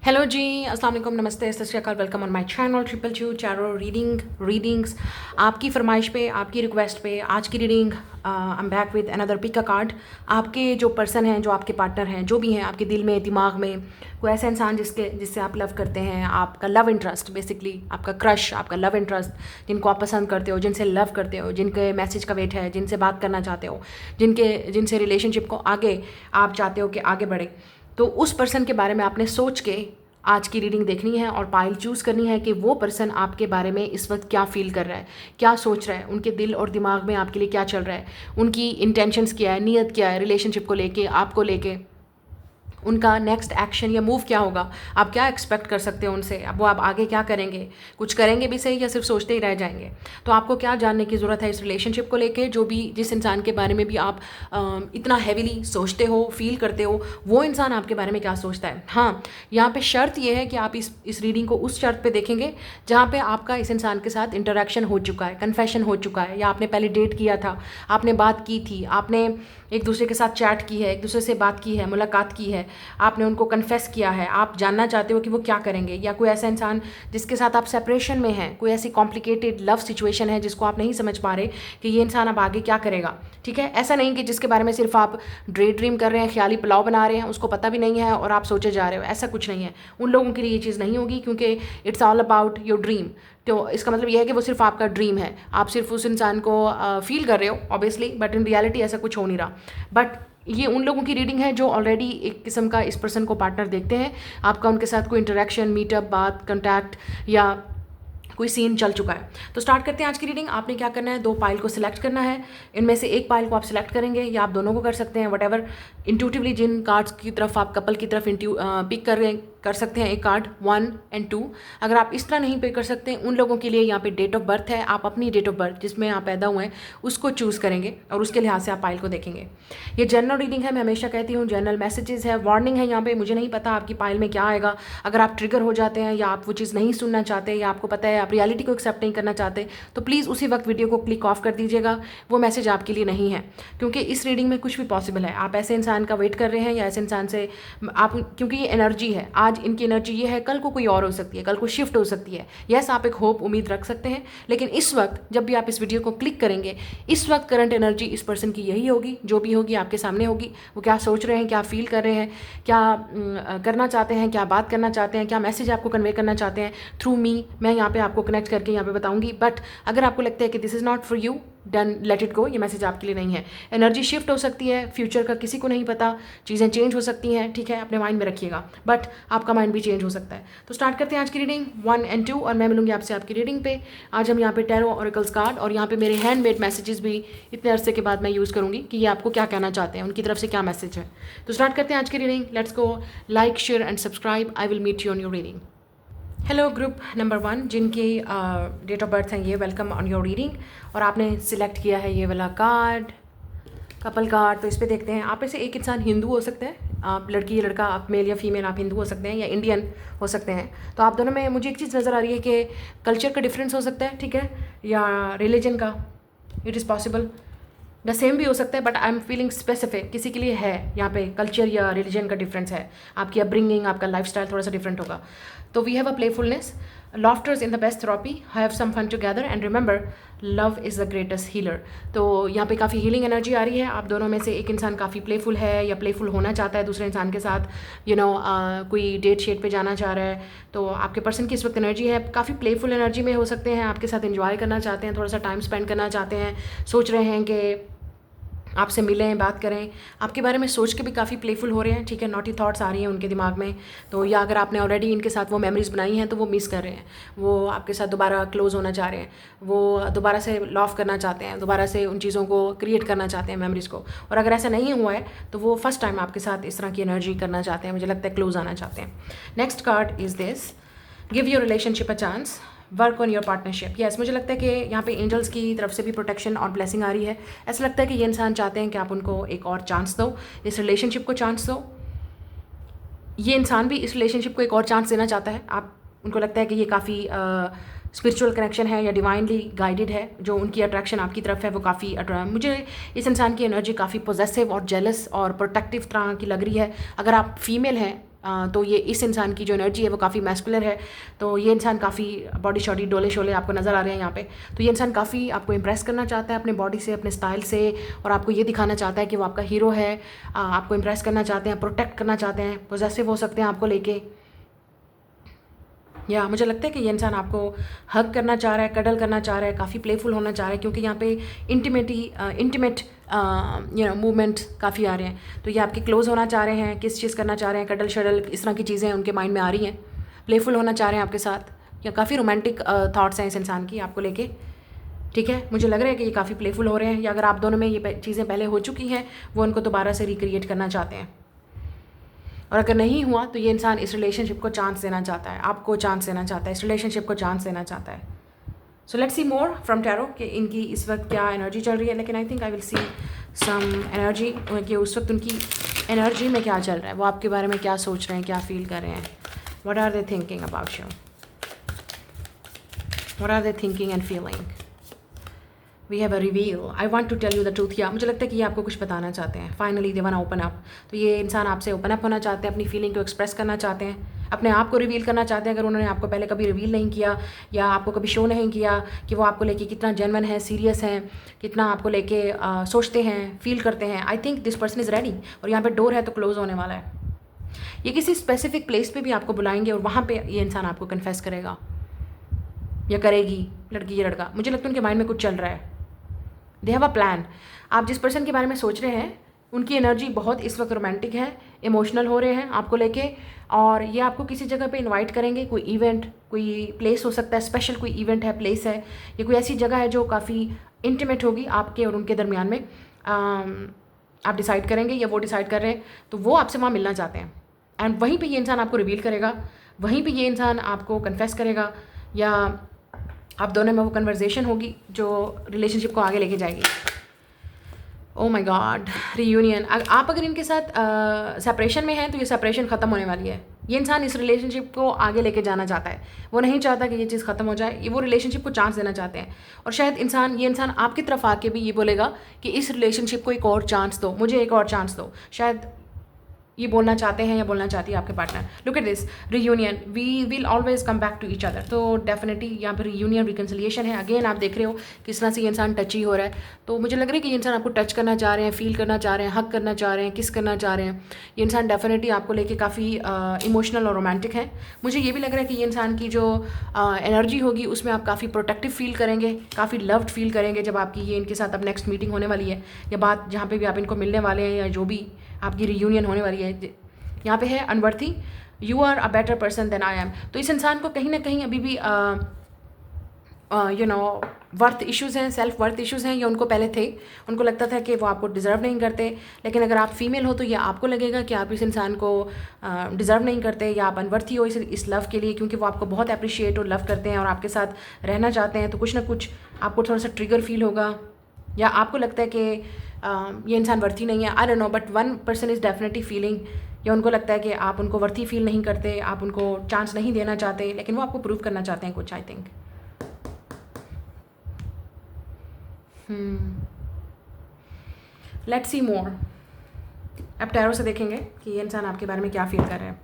Hello जी, अस्सलाम वालेकुम, नमस्ते, सत श्री अकाल, welcome on my channel triple चू चैरो रीडिंग्स। आपकी फरमाइश पे, आपकी रिक्वेस्ट पे आज की reading I am back with another pick a card. आपके जो पर्सन हैं, जो आपके पार्टनर हैं, जो भी हैं आपके दिल में, दिमाग में कोई ऐसा इंसान जिससे आप लव करते हैं, आपका लव इंटरेस्ट, बेसिकली आपका क्रश, आपका लव इंटरेस्ट, जिनको आप पसंद करते हो, जिनसे लव करते हो, जिनके मैसेज का वेट है, जिनसे बात करना चाहते हो, जिनसे रिलेशनशिप को आगे आप चाहते हो कि आगे बढ़े, तो उस पर्सन के बारे में आपने सोच के आज की रीडिंग देखनी है और पाइल चूज़ करनी है कि वो पर्सन आपके बारे में इस वक्त क्या फील कर रहा है, क्या सोच रहा है, उनके दिल और दिमाग में आपके लिए क्या चल रहा है, उनकी इंटेंशंस क्या है, नीयत क्या है रिलेशनशिप को लेके, आपको लेके, उनका नेक्स्ट एक्शन या मूव क्या होगा, आप क्या एक्सपेक्ट कर सकते हो उनसे, अब वो आप आगे क्या करेंगे, कुछ करेंगे भी सही या सिर्फ सोचते ही रह जाएंगे। तो आपको क्या जानने की ज़रूरत है इस रिलेशनशिप को लेके, जो भी जिस इंसान के बारे में भी आप इतना हैवीली सोचते हो, फील करते हो, वो इंसान आपके बारे में क्या सोचता है। हाँ, यहाँ पे शर्त ये है कि आप इस रीडिंग को उस शर्त पे देखेंगे जहाँ पे आपका इस इंसान के साथ इंटरेक्शन हो चुका है, कन्फेशन हो चुका है, या आपने पहले डेट किया था, आपने बात की थी, आपने एक दूसरे के साथ चैट की है, एक दूसरे से बात की है, मुलाकात की है, आपने उनको कन्फेस किया है, आप जानना चाहते हो कि वो क्या करेंगे, या कोई ऐसा इंसान जिसके साथ आप सेपरेशन में हैं, कोई ऐसी कॉम्प्लिकेटेड लव सिचुएशन है जिसको आप नहीं समझ पा रहे कि ये इंसान अब आगे क्या करेगा। ठीक है, ऐसा नहीं कि जिसके बारे में सिर्फ आप ड्रीम कर रहे हैं, ख्याली पुलाव बना रहे हैं, उसको पता भी नहीं है और आप सोचे जा रहे हो, ऐसा कुछ नहीं है। उन लोगों के लिए ये चीज़ नहीं होगी, क्योंकि it's all about your dream. तो इसका मतलब यह है कि वो सिर्फ आपका ड्रीम है, आप सिर्फ उस इंसान को फील कर रहे हो ऑब्वियसली, बट इन रियलिटी ऐसा कुछ हो नहीं रहा। बट ये उन लोगों की रीडिंग है जो ऑलरेडी एक किस्म का इस पर्सन को पार्टनर देखते हैं, आपका उनके साथ कोई इंटरेक्शन, मीटअप, बात, कंटैक्ट या कोई सीन चल चुका है। तो स्टार्ट करते हैं आज की रीडिंग। आपने क्या करना है, 2 पाइल को सिलेक्ट करना है, इनमें से एक पाइल को आप सिलेक्ट करेंगे या आप दोनों को कर सकते हैं, वटेवर इंट्यूटिवली जिन कार्ड्स की तरफ आप कपल की तरफ पिक कर सकते हैं। एक कार्ड 1 और 2। अगर आप इस तरह नहीं पे कर सकते, उन लोगों के लिए यहाँ पे डेट ऑफ बर्थ है, आप अपनी डेट ऑफ बर्थ जिसमें आप पैदा हुए हैं उसको चूज़ करेंगे और उसके लिहाज से आप पाइल को देखेंगे। ये जनरल रीडिंग है, मैं हमेशा कहती हूँ जनरल मैसेजेस है, वार्निंग है। यहाँ पे मुझे नहीं पता आपकी पाइल में क्या आएगा, अगर आप ट्रिगर हो जाते हैं या आप वो चीज़ नहीं सुनना चाहते या आपको पता है आप रियलिटी को एक्सेप्ट नहीं करना चाहते, तो प्लीज़ उसी वक्त वीडियो को क्लिक ऑफ कर दीजिएगा, वो मैसेज आपके लिए नहीं है। क्योंकि इस रीडिंग में कुछ भी पॉसिबल है, आप ऐसे इंसान का वेट कर रहे हैं या ऐसे इंसान से आप, क्योंकि ये एनर्जी है, आज इनकी एनर्जी ये है, कल को कोई और हो सकती है, कल को शिफ्ट हो सकती है। यस, आप एक होप, उम्मीद रख सकते हैं, लेकिन इस वक्त जब भी आप इस वीडियो को क्लिक करेंगे, इस वक्त करंट एनर्जी इस पर्सन की यही होगी, जो भी होगी आपके सामने होगी। वो क्या सोच रहे हैं, क्या फील कर रहे हैं, क्या करना चाहते हैं, क्या बात करना चाहते हैं, क्या मैसेज आपको कन्वे करना चाहते हैं थ्रू मी, मैं यहाँ पे आपको कनेक्ट करके यहाँ पे बताऊंगी। बट अगर आपको लगता है कि this is not for you, done, let it go, ये मैसेज आपके लिए नहीं है। एनर्जी शिफ्ट हो सकती है, फ्यूचर का किसी को नहीं पता, चीज़ें चेंज हो सकती हैं, ठीक है, अपने माइंड में रखिएगा, बट आपका माइंड भी चेंज हो सकता है। तो स्टार्ट करते हैं आज की रीडिंग 1 और 2, और मैं मिलूंगी आपसे आपकी रीडिंग पे। आज हम यहाँ पे टैरो ऑरेकल्स कार्ड और यहाँ पे मेरे हैंडमेड मैसेजेस भी इतने अरसे के बाद मैं यूज़ करूँगी कि ये आपको क्या कहना चाहते हैं, उनकी तरफ से क्या मैसेज है। तो स्टार्ट करते हैं आज की reading. Let's go, like, share and subscribe. I will meet you on your reading. Hello group number 1, जिनकी डेट ऑफ बर्थ हैं ये, वेलकम ऑन योर रीडिंग। और आपने सिलेक्ट किया है ये वाला कार्ड, कपल कार्ड। तो इस पर देखते हैं, आप में से एक इंसान हिंदू हो सकते हैं, आप लड़की या लड़का, आप मेल या फीमेल, आप हिंदू हो सकते हैं या इंडियन हो सकते हैं। तो आप दोनों में मुझे एक चीज़ नज़र आ रही है कि कल्चर का डिफरेंस हो सकता है, ठीक है, या रिलीजन का, it is possible, the same भी हो सकता है, but I am feeling specific, किसी के लिए है यहाँ पे कल्चर या रिलीजन का डिफरेंस है, आपकी अपब्रिंगिंग, आपका लाइफस्टाइल थोड़ा सा डिफरेंट होगा। तो we have a playfulness, laughters in the best therapy, have some fun together and remember love is the greatest healer. तो यहाँ पे काफ़ी हीलिंग एनर्जी आ रही है। आप दोनों में से एक इंसान काफ़ी प्लेफुल है या प्लेफुल होना चाहता है दूसरे इंसान के साथ, कोई डेट शेट पे जाना चाह रहा है। तो आपके पर्सन की इस वक्त एनर्जी है, काफ़ी प्लेफुल एनर्जी में हो सकते हैं, आपके साथ एंजॉय करना चाहते हैं, थोड़ा सा टाइम स्पेंड करना चाहते हैं, सोच रहे हैं कि आपसे मिलें, बात करें, आपके बारे में सोच के भी काफ़ी प्लेफुल हो रहे हैं, ठीक है, नॉटी थॉट्स आ रही हैं उनके दिमाग में। तो या अगर आपने ऑलरेडी इनके साथ वो मेमोरीज बनाई हैं तो वो मिस कर रहे हैं, वो आपके साथ दोबारा क्लोज होना चाह रहे हैं, वो दोबारा से लॉफ करना चाहते हैं, दोबारा से उन चीज़ों को क्रिएट करना चाहते हैं, मेमोरीज को। और अगर ऐसा नहीं हुआ है तो वो फर्स्ट टाइम आपके साथ इस तरह की एनर्जी करना चाहते हैं, मुझे लगता है क्लोज आना चाहते हैं। Next card is this, give your relationship a chance, work on your partnership. Yes, मुझे लगता है कि यहाँ पे एंजल्स की तरफ से भी प्रोटेक्शन और ब्लेसिंग आ रही है। ऐसा लगता है कि ये इंसान चाहते हैं कि आप उनको एक और चांस दो, इस रिलेशनशिप को चांस दो। ये इंसान भी इस रिलेशनशिप को एक और चांस देना चाहता है। आप उनको लगता है कि ये काफ़ी स्पिरिचुअल कनेक्शन है या डिवाइनली गाइडेड है, जो उनकी अट्रैक्शन आपकी तरफ है वो काफ़ी मुझे इस इंसान की एनर्जी काफ़ी पॉजेसिव और जेलस और प्रोटेक्टिव तरह की लग रही है। अगर आप फीमेल हैं तो ये इस इंसान की जो एनर्जी है वो काफ़ी मैस्कुलर है। तो ये इंसान काफ़ी बॉडी शॉडी डोले शोले आपको नज़र आ रहे हैं यहाँ पे। तो ये इंसान काफ़ी आपको इम्प्रेस करना चाहता है अपने बॉडी से, अपने स्टाइल से, और आपको ये दिखाना चाहता है कि वो आपका हीरो है। आपको इम्प्रेस करना चाहते हैं, प्रोटेक्ट करना चाहते हैं, पॉजेसिव हो सकते हैं आपको लेके। या मुझे लगता है कि ये इंसान आपको हग करना चाह रहा है, कडल करना चाह रहा है, काफ़ी प्लेफुल होना चाह रहा है, क्योंकि यहाँ पे इंटीमेट मूवमेंट काफ़ी आ रहे हैं। तो ये आपके क्लोज होना चाह रहे हैं, किस चीज़ करना चाह रहे हैं, कडल शडल इस तरह की चीज़ें उनके माइंड में आ रही हैं। प्लेफुल होना चाह रहे हैं आपके साथ, या काफ़ी रोमांटिक थाट्स हैं इस इंसान की आपको लेके। ठीक है, मुझे लग रहा है कि ये काफ़ी प्लेफुल हो रहे हैं, या अगर आप दोनों में ये चीज़ें पहले हो चुकी हैं, वो उनको दोबारा से रिक्रिएट करना चाहते हैं। और अगर नहीं हुआ तो ये इंसान इस रिलेशनशिप को चांस देना चाहता है, आपको चांस देना चाहता है, इस रिलेशनशिप को चांस देना चाहता है। So let's see more from tarot कि इनकी इस वक्त क्या एनर्जी चल रही है। लेकिन I think I will see some energy कि उस वक्त उनकी एनर्जी में क्या चल रहा है, वो आपके बारे में क्या सोच रहे हैं, क्या फील कर रहे हैं। What are they thinking about you, what are they thinking and feeling. We have a reveal, I want to tell you the truth. या मुझे लगता है कि ये आपको कुछ बताना चाहते हैं। Finally they want open up. तो ये इंसान आपसे ओपन अप होना चाहते हैं, अपनी फीलिंग को एक्सप्रेस करना चाहते हैं, अपने आप को रिवील करना चाहते हैं। अगर उन्होंने आपको पहले कभी रिवील नहीं किया, या आपको कभी शो नहीं किया कि वो आपको लेके कितना जेन्युइन है, सीरियस हैं, कितना आपको लेके सोचते हैं, फील करते हैं, I think this person is ready. और यहाँ पे डोर है तो क्लोज होने वाला है। ये किसी स्पेसिफिक प्लेस पे भी आपको बुलाएंगे और वहाँ पे ये इंसान आपको कन्फेस करेगा या करेगी, लड़की या लड़का। मुझे लगता है उनके माइंड में कुछ चल रहा है। They have a plan. आप जिस पर्सन के बारे में सोच रहे हैं उनकी एनर्जी बहुत इस वक्त रोमांटिक है, इमोशनल हो रहे हैं आपको लेके, और ये आपको किसी जगह पे इनवाइट करेंगे। कोई इवेंट, कोई प्लेस हो सकता है, स्पेशल कोई इवेंट है, प्लेस है, या कोई ऐसी जगह है जो काफ़ी इंटीमेट होगी आपके और उनके दरमियान में। आप डिसाइड करेंगे या वो डिसाइड कर रहे हैं, तो वो आपसे वहाँ मिलना चाहते हैं। एंड वहीं पे ये इंसान आपको रिवील करेगा, वहीं पे ये इंसान आपको कन्फेस करेगा, या आप दोनों में वो कन्वर्जेशन होगी जो रिलेशनशिप को आगे लेके जाएगी। Oh my God, reunion. आप अगर इनके साथ सेपरेशन में हैं तो ये सेपरेशन ख़त्म होने वाली है। ये इंसान इस रिलेशनशिप को आगे लेके जाना चाहता है, वो नहीं चाहता कि ये चीज़ ख़त्म हो जाए। ये वो रिलेशनशिप को चांस देना चाहते हैं। और शायद ये इंसान आपकी तरफ आके भी ये बोलेगा कि इस रिलेशनशिप को एक और चांस दो, मुझे एक और चांस दो। शायद ये बोलना चाहते हैं या बोलना चाहती है आपके partner. Look at this reunion, we will always come back to each other. तो डेफिनेटली यहाँ पर रीयूनियन, रिकन्सिलिएशन है। अगेन आप देख रहे हो किस तरह से ये इंसान टची हो रहा है। तो मुझे लग रहा है कि ये इंसान आपको टच करना चाह रहे हैं, फील करना चाह रहे हैं, हक करना चाह रहे हैं, किस करना चाह रहे हैं। ये इंसान डेफिनेटली आपको लेके काफ़ी इमोशनल और रोमांटिक है। मुझे ये भी लग रहा है कि ये इंसान की जो एनर्जी होगी उसमें आप काफ़ी प्रोटेक्टिव फील करेंगे, काफ़ी लव्ड फील करेंगे जब आपकी ये इनके साथ अब नेक्स्ट मीटिंग होने वाली है, या बात जहाँ पे भी आप इनको मिलने वाले हैं, या जो भी आपकी रीयूनियन होने वाली है। यहाँ पे है unworthy, you are a better person than I am. तो इस इंसान को कहीं ना कहीं अभी भी वर्थ इश्यूज़ हैं, सेल्फ वर्थ इश्यूज़ हैं, या उनको पहले थे। उनको लगता था कि वो आपको डिज़र्व नहीं करते। लेकिन अगर आप फीमेल हो तो ये आपको लगेगा कि आप इस इंसान को डिज़र्व नहीं करते, या आप अनवर्थी हो इस लव के लिए, क्योंकि वो आपको बहुत अप्रिशिएट और लव करते हैं और आपके साथ रहना चाहते हैं। तो कुछ ना कुछ आपको थोड़ा सा ट्रिगर फील होगा, या आपको लगता है कि ये इंसान वर्थी नहीं है। I don't know, but one person is definitely feeling, या उनको लगता है कि आप उनको वर्थी फील नहीं करते, आप उनको चांस नहीं देना चाहते, लेकिन वो आपको प्रूव करना चाहते हैं कुछ, आई थिंक। लेट्स सी मोर। अब टैरो से देखेंगे कि ये इंसान आपके बारे में क्या फील कर रहे हैं।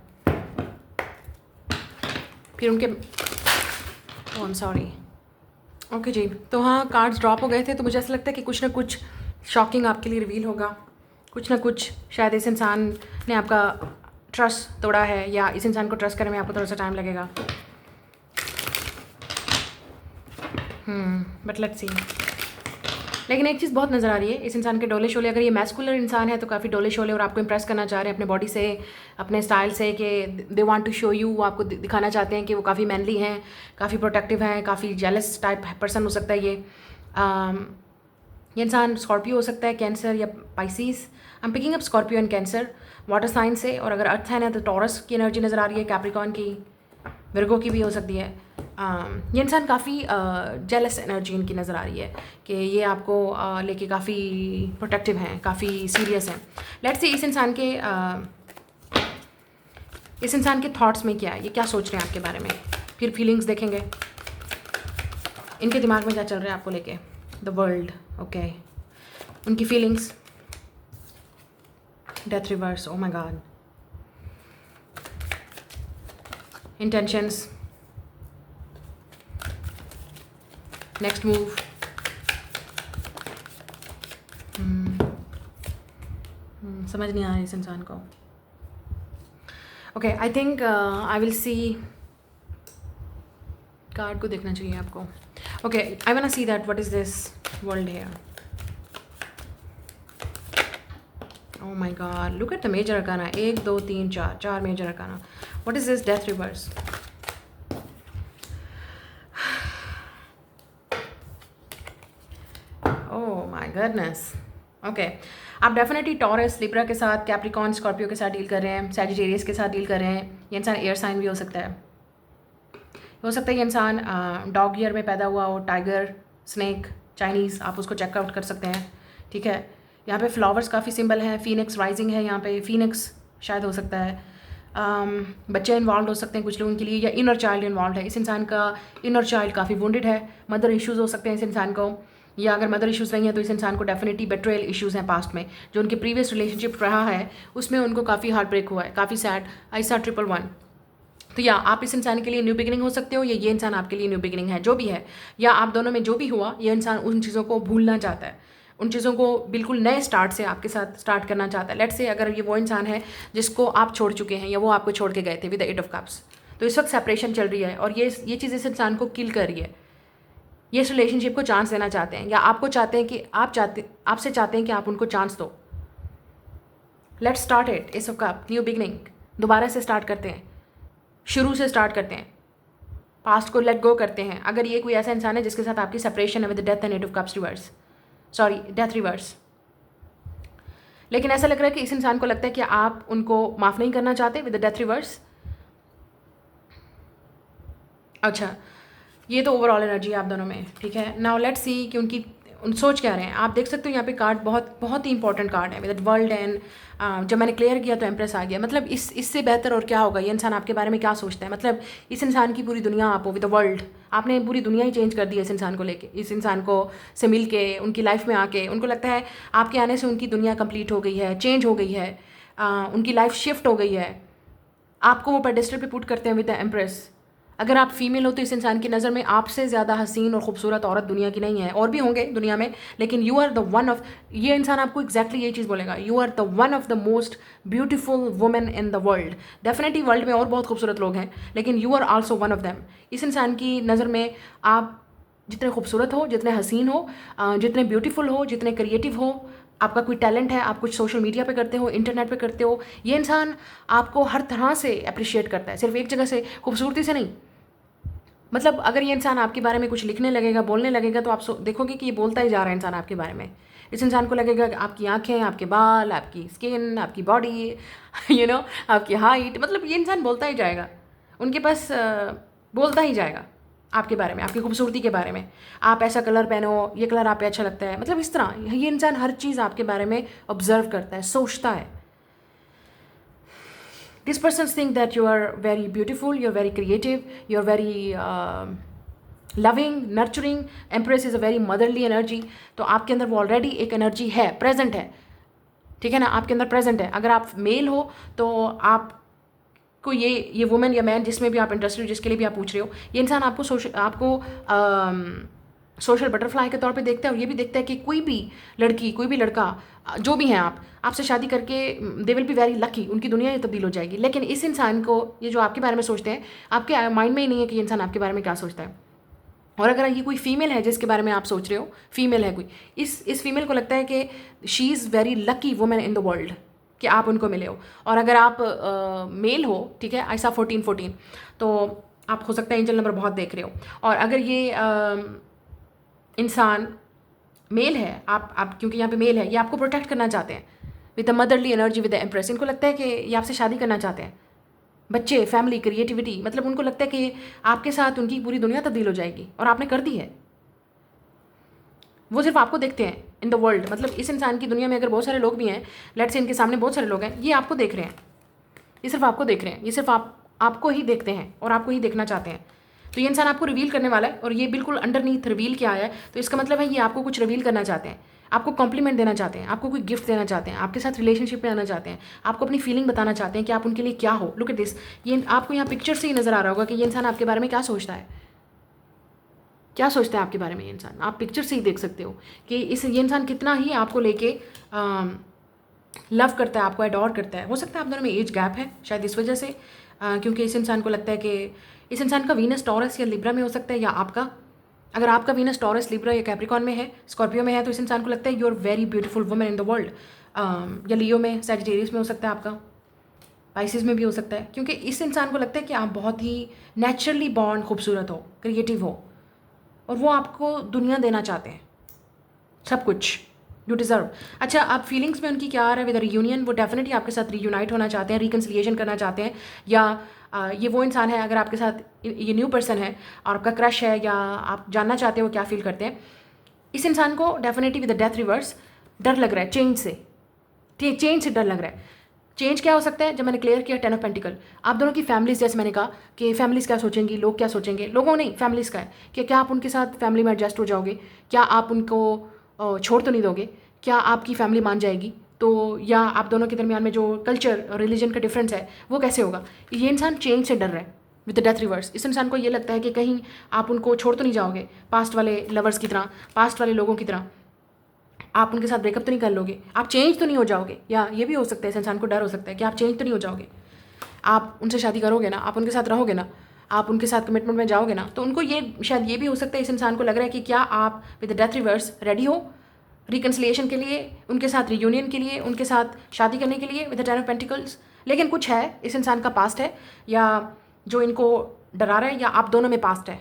फिर उनके आई एम सॉरी। ओके जी, तो हाँ कार्ड्स ड्रॉप हो गए थे, तो मुझे ऐसा लगता है कि कुछ ना कुछ शॉकिंग आपके लिए रिवील होगा। कुछ ना कुछ शायद इस इंसान ने आपका ट्रस्ट तोड़ा है, या इस इंसान को ट्रस्ट करने में आपको थोड़ा सा टाइम लगेगा। But let's see. लेकिन एक चीज़ बहुत नज़र आ रही है इस इंसान के डोले शोले। अगर ये मैस्कुलर इंसान है तो काफ़ी डोले शोले, और आपको इंप्रेस करना चाह रहे हैं अपने बॉडी से, अपने स्टाइल से, कि they want to show you, वो आपको दिखाना चाहते हैं कि वो काफ़ी मैनली हैं, काफ़ी प्रोटेक्टिव हैं, काफ़ी जेलस टाइप पर्सन हो सकता है ये इंसान स्कॉर्पियो हो सकता है, कैंसर या Pisces. I am picking up Scorpio and Cancer, water sign से। और अगर अर्थ साइन है तो टॉरस की एनर्जी नज़र आ रही है, कैप्रिकॉर्न की, विर्गो की भी हो सकती है। ये इंसान काफ़ी जेलस एनर्जी इनकी नज़र आ रही है कि ये आपको लेके काफ़ी प्रोटेक्टिव हैं, काफ़ी सीरियस हैं। लेट्स सी इस इंसान के थॉट्स में क्या है, ये क्या सोच रहे हैं आपके बारे में। फिर फीलिंग्स देखेंगे, इनके दिमाग में क्या चल रहा है आपको लेके। द वर्ल्ड, ओके, उनकी feelings, death reverse, oh my God. intentions, next move. समझ नहीं आ रहा इस इंसान को. Okay, I think I will see. Card को देखना चाहिए आपको. Okay, I want to see that what is this world here. Oh my God, look at the major arcana. 1 2 3 4 4 major arcana. What is this death reverse? Oh my goodness. Okay, आप definitely taurus, Libra के साथ, Capricorn, Scorpio के साथ deal कर रहे हैं, Sagittarius के साथ डील कर रहे हैं. ये इंसान एयर साइन भी हो सकता है. ये इंसान डॉग ईयर में पैदा हुआ हो, टाइगर, स्नेक, चाइनीज़, आप उसको चेकआउट कर सकते हैं. ठीक है, यहाँ पे फ्लावर्स काफ़ी सिंबल हैं. फीनिक्स राइजिंग है यहाँ पे. फीनिक्स शायद हो सकता है. बच्चे इन्वॉल्व हो सकते हैं कुछ लोगों के लिए, या इनर चाइल्ड इन्वॉल्व है. इस इंसान का इनर चाइल्ड काफ़ी वुंडेड है. मदर इश्यूज़ हो सकते हैं इस इंसान को, या अगर मदर इश्यूज़ नहीं है तो इस इंसान को डेफिनेटली बेट्रेयल इश्यूज़ हैं पास्ट में. जो उनके प्रीवियस रिलेशनशिप रहा है उसमें उनको काफ़ी हार्ट ब्रेक हुआ है, काफ़ी सैड. ऐसा 111. तो या आप इस इंसान के लिए न्यू बिगिनिंग हो सकते हो, या ये इंसान आपके लिए न्यू बिगिनिंग है. जो भी है, या आप दोनों में जो भी हुआ, ये इंसान उन चीज़ों को भूलना चाहता है, उन चीज़ों को बिल्कुल नए स्टार्ट से आपके साथ स्टार्ट करना चाहता है. लेट्स से अगर ये वो इंसान है जिसको आप छोड़ चुके हैं, या वो आपको छोड़ के गए थे विद द 8 ऑफ कप्स, तो इस वक्त सेपरेशन चल रही है और ये चीज़ इस इंसान को किल कर रही है. ये इस रिलेशनशिप को चांस देना चाहते हैं, या आपको चाहते हैं कि आपसे चाहते हैं कि आप उनको चांस दो. Let's start it. S of cup, new beginning. दोबारा से स्टार्ट करते हैं, शुरू से स्टार्ट करते हैं, पास्ट को लेट गो करते हैं. अगर ये कोई ऐसा इंसान है जिसके साथ आपकी सेपरेशन है with death and 8 of cups reverse, sorry death reverse, लेकिन ऐसा लग रहा है कि इस इंसान को लगता है कि आप उनको माफ़ नहीं करना चाहते विद द डेथ रिवर्स. अच्छा, ये तो ओवरऑल एनर्जी है आप दोनों में. ठीक है, नाउ लेट्स सी कि उनकी सोच क्या रहे हैं. आप देख सकते हो यहाँ पे कार्ड बहुत ही इंपॉर्टेंट कार्ड है विद वर्ल्ड एंड. जब मैंने क्लियर किया तो एम्प्रेस आ गया. मतलब इससे बेहतर और क्या होगा. ये इंसान आपके बारे में क्या सोचता है. मतलब इस इंसान की पूरी दुनिया आप हो विद द वर्ल्ड. आपने पूरी दुनिया ही चेंज कर दी है इस इंसान को लेके. इस इंसान को से मिल के, उनकी लाइफ में आके उनको लगता है आपके आने से उनकी दुनिया कंप्लीट हो गई है, चेंज हो गई है, उनकी लाइफ शिफ्ट हो गई है. आपको वो पेडेस्टल पे पुट करते हैं विद द एम्प्रेस. अगर आप फीमेल हो तो इस इंसान की नज़र में आपसे ज़्यादा हसीन और खूबसूरत औरत दुनिया की नहीं है. और भी होंगे दुनिया में, लेकिन you are the one of, ये इंसान आपको एग्जैक्टली यही चीज़ बोलेगा, you are the one of the most beautiful women in the world. Definitely world में और बहुत खूबसूरत लोग हैं, लेकिन you are also one of them. इस इंसान की नज़र में आप जितने खूबसूरत हो, जितने हसीन हो, जितने ब्यूटीफुल हो, जितने क्रिएटिव हो, आपका कोई टैलेंट है, आप कुछ सोशल मीडिया पे करते हो, इंटरनेट पे करते हो, ये इंसान आपको हर तरह से अप्रिशिएट करता है. सिर्फ एक जगह से, खूबसूरती से नहीं. मतलब अगर ये इंसान आपके बारे में कुछ लिखने लगेगा, बोलने लगेगा, तो आप देखोगे कि ये बोलता ही जा रहा है इंसान आपके बारे में. इस इंसान को लगेगा कि आपकी आंखें, आपके बाल, आपकी स्किन, आपकी बॉडी, आपकी हाइट, मतलब ये इंसान बोलता ही जाएगा. उनके पास बोलता ही जाएगा आपके बारे में, आपकी खूबसूरती के बारे में. आप ऐसा कलर पहनो, ये कलर आप पे अच्छा लगता है. मतलब इस तरह ये इंसान हर चीज़ आपके बारे में ऑब्जर्व करता है, सोचता है. These persons think that you are very beautiful, you're very creative, you're very loving, nurturing. Empress is a very motherly energy. तो आपके अंदर वो ऑलरेडी एक एनर्जी है, प्रेजेंट है. ठीक है ना, आपके अंदर प्रेजेंट है. अगर आप मेल हो तो आपको ये वुमेन या मैन जिसमें भी आप इंटरेस्टेड, जिसके लिए भी आप पूछ रहे हो, ये इंसान आपको सोशल बटरफ्लाई के तौर पे देखता है. और ये भी देखता है कि कोई भी लड़की, कोई भी लड़का, जो भी हैं आपसे शादी करके they will be very lucky, उनकी दुनिया ही तब्दील हो जाएगी. लेकिन इस इंसान को, ये जो आपके बारे में सोचते हैं, आपके माइंड में ही नहीं है कि ये इंसान आपके बारे में क्या सोचता है. और अगर ये कोई फीमेल है जिसके बारे में आप सोच रहे हो, फीमेल है कोई, इस फीमेल को लगता है कि she is very lucky women in the world, कि आप उनको मिले हो. और अगर आप मेल हो, ठीक है, ऐसा 14, तो आप हो सकता है एंजल नंबर बहुत देख रहे हो. और अगर ये इंसान मेल है, आप क्योंकि यहाँ पे मेल है, ये आपको प्रोटेक्ट करना चाहते हैं with the motherly energy, with the empress. इनको लगता है कि ये आपसे शादी करना चाहते हैं. बच्चे, फैमिली, क्रिएटिविटी, मतलब उनको लगता है कि आपके साथ उनकी पूरी दुनिया तब्दील हो जाएगी. और आपने कर दी है. वो सिर्फ आपको देखते हैं इन द वर्ल्ड. मतलब इस इंसान की दुनिया में अगर बहुत सारे लोग भी हैं, लेट्स से इनके सामने बहुत सारे लोग हैं, ये आपको देख रहे हैं. ये सिर्फ आपको देख रहे हैं. ये सिर्फ आपको ही देखते हैं और आपको ही देखना चाहते हैं. तो ये इंसान आपको रिवील करने वाला है, और ये बिल्कुल अंडरनीथ रिवील किया है, तो इसका मतलब है ये आपको कुछ रिवील करना चाहते हैं, आपको कॉम्प्लीमेंट देना चाहते हैं, आपको कोई गिफ्ट देना चाहते हैं, आपके साथ रिलेशनशिप में आना चाहते हैं, आपको अपनी फीलिंग बताना चाहते हैं कि आप उनके लिए क्या हो। लुक एट दिस, ये आपको यहाँ पिक्चर से ही नज़र आ रहा होगा कि ये इंसान आपके बारे में क्या सोचता है, क्या सोचता है आपके बारे में ये इंसान। आप पिक्चर से ही देख सकते हो कि ये इंसान कितना ही आपको लेके लव करता है, आपको एडोर करता है। हो सकता है आप दोनों में एज गैप है शायद इस वजह से, क्योंकि इस इंसान को लगता है कि इस इंसान का वीनस टॉरस या लिब्रा में हो सकता है, या आपका, अगर आपका वीनस टॉरस लिब्रा या कैप्रिकॉन में है, स्कॉर्पियो में है, तो इस इंसान को लगता है you are very beautiful woman in the world. या लियो में, सैजिटेरियस में हो सकता है आपका, पाइसिस में भी हो सकता है, क्योंकि इस इंसान को लगता है कि आप बहुत ही नेचुरली बॉर्न खूबसूरत हो, क्रिएटिव हो, और वो आपको दुनिया देना चाहते हैं, सब कुछ यू डिज़र्व। अच्छा, आप फीलिंग्स में उनकी क्या आ रहा है विद रियूनियन, वो डेफिनेटली आपके साथ रीयूनाइट होना चाहते हैं, रिकन्सिलिएशन करना चाहते हैं, या ये वो इंसान है, अगर आपके साथ ये न्यू पर्सन है और आपका क्रश है, या आप जानना चाहते हो क्या फील करते हैं, इस इंसान को definitely with the death reverse डर लग रहा है चेंज से, चेंज से डर लग रहा है। चेंज क्या हो सकता है, जब मैंने क्लियर किया 10 ऑफ पेंटिकल, आप दोनों की फैमिलीज, जैसे मैंने कहा कि फैमिलीज क्या सोचेंगी, लोग क्या सोचेंगे, लोगों नहीं, फैमिलीज का है कि क्या आप उनके साथ फैमिली में एडजस्ट हो जाओगे, क्या आप उनको छोड़ तो नहीं दोगे, क्या आपकी फैमिली मान जाएगी, तो या आप दोनों के दरमियान में जो कल्चर और रिलीजन का डिफरेंस है वो कैसे होगा। ये इंसान चेंज से डर रहा है विद द डेथ रिवर्स। इस इंसान को ये लगता है कि कहीं आप उनको छोड़ तो नहीं जाओगे, पास्ट वाले लवर्स की तरह, पास्ट वाले लोगों की तरह आप उनके साथ ब्रेकअप तो नहीं कर लोगे, आप चेंज तो नहीं हो जाओगे। या ये भी हो सकता है, इस इंसान को डर हो सकता है कि आप चेंज तो नहीं हो जाओगे, आप उनसे शादी करोगे ना, आप उनके साथ रहोगे ना, आप उनके साथ कमिटमेंट में जाओगे ना। तो उनको ये शायद ये भी हो सकता है, इस इंसान को लग रहा है कि क्या आप with the death reverse ready हो रिकन्सिलिएशन के लिए, उनके साथ रियूनियन के लिए, उनके साथ शादी करने के लिए विद द 10 ऑफ पेंटिकल्स। लेकिन कुछ है, इस इंसान का पास्ट है, या जो इनको डरा रहा है, या आप दोनों में पास्ट है।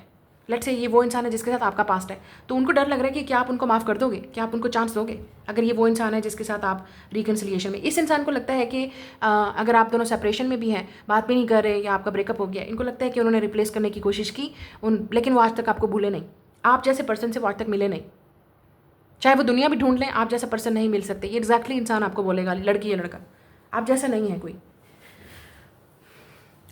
लेट्स से ये वो इंसान है जिसके साथ आपका पास्ट है, तो उनको डर लग रहा है कि क्या आप उनको माफ़ कर दोगे, क्या आप उनको चांस दोगे, अगर ये वो इंसान है जिसके साथ आप रिकन्सिलिएशन में। इस इंसान को लगता है कि अगर आप दोनों सेपरेशन में भी हैं, बात भी नहीं कर रहे, या आपका ब्रेकअप हो गया, इनको लगता है कि उन्होंने रिप्लेस करने की कोशिश की लेकिन वो आज तक आपको भूले नहीं, आप जैसे पर्सन से वो आज तक मिले नहीं। चाहे वो दुनिया भी ढूंढ लें, आप जैसा पर्सन नहीं मिल सकते। ये एग्जैक्टली इंसान आपको बोलेगा, लड़की या लड़का, आप जैसा नहीं है कोई,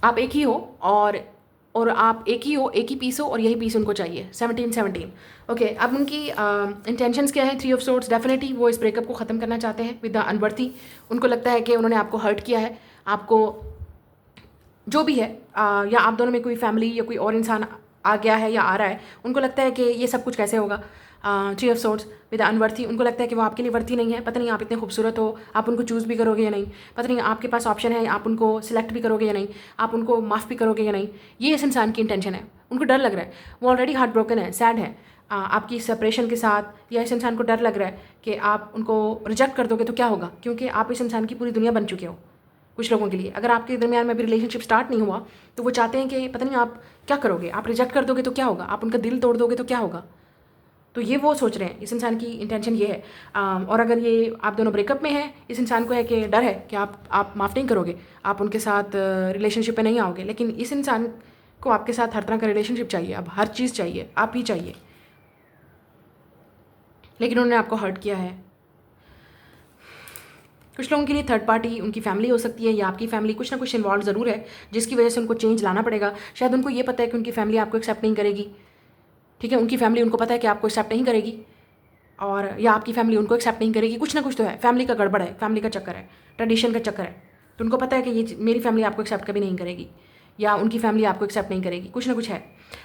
आप एक ही हो, और आप एक ही हो, एक ही पीस हो, और यही पीस उनको चाहिए। 17 ओके। अब उनकी इंटेंशंस क्या है, 3 ऑफ सोर्ड्स, डेफिनेटली वो इस ब्रेकअप को ख़त्म करना चाहते हैं विद द अनवर्थी। उनको लगता है कि उन्होंने आपको हर्ट किया है, आपको जो भी है, या आप दोनों में कोई फैमिली या कोई और इंसान आ गया है या आ रहा है, उनको लगता है कि ये सब कुछ कैसे होगा। 3 ऑफ सोर्ड्स विद अनवर्थी, उनको लगता है कि वो आपके लिए वर्थी नहीं है, पता नहीं आप इतने खूबसूरत हो, आप उनको चूज़ भी करोगे या नहीं, पता नहीं आपके पास ऑप्शन है, आप उनको सिलेक्ट भी करोगे या नहीं, आप उनको माफ़ भी करोगे या नहीं। ये इस इंसान की इंटेंशन है, उनको डर लग रहा है, वो ऑलरेडी हार्ट ब्रोकन है, सैड है आपकी सेपरेशन के साथ, या इस इंसान को डर लग रहा है कि आप उनको रिजेक्ट कर दोगे तो क्या होगा, क्योंकि आप इस इंसान की पूरी दुनिया बन चुके हो। कुछ लोगों के लिए, अगर आपके दरमियान में अभी रिलेशनशिप स्टार्ट नहीं हुआ, तो वो चाहते हैं कि पता नहीं आप क्या करोगे, आप रिजेक्ट कर दोगे तो क्या होगा, आप उनका दिल तोड़ दोगे तो क्या होगा। तो ये वो सोच रहे हैं, इस इंसान की इंटेंशन ये है। और अगर ये आप दोनों ब्रेकअप में हैं, इस इंसान को है कि डर है कि आप माफ़ नहीं करोगे, आप उनके साथ रिलेशनशिप में नहीं आओगे। लेकिन इस इंसान को आपके साथ हर तरह का रिलेशनशिप चाहिए, अब हर चीज़ चाहिए, आप ही चाहिए, लेकिन उन्होंने आपको हर्ट किया है। कुछ लोगों के लिए थर्ड पार्टी उनकी फैमिली हो सकती है, या आपकी फैमिली, कुछ ना कुछ इन्वॉल्व ज़रूर है, जिसकी वजह से उनको चेंज लाना पड़ेगा। शायद उनको ये पता है कि उनकी फैमिली आपको एक्सेप्ट नहीं करेगी, ठीक है, उनकी फैमिली उनको पता है कि आपको एक्सेप्ट नहीं करेगी, और या आपकी फैमिली उनको एक्सेप्ट नहीं करेगी। कुछ ना कुछ तो है, फैमिली का गड़बड़ है, फैमिली का चक्कर है, ट्रेडिशन का चक्कर है। तो उनको पता है कि ये मेरी फैमिली आपको एक्सेप्ट कभी नहीं करेगी, या उनकी फैमिली आपको एक्सेप्ट नहीं करेगी, कुछ ना कुछ है।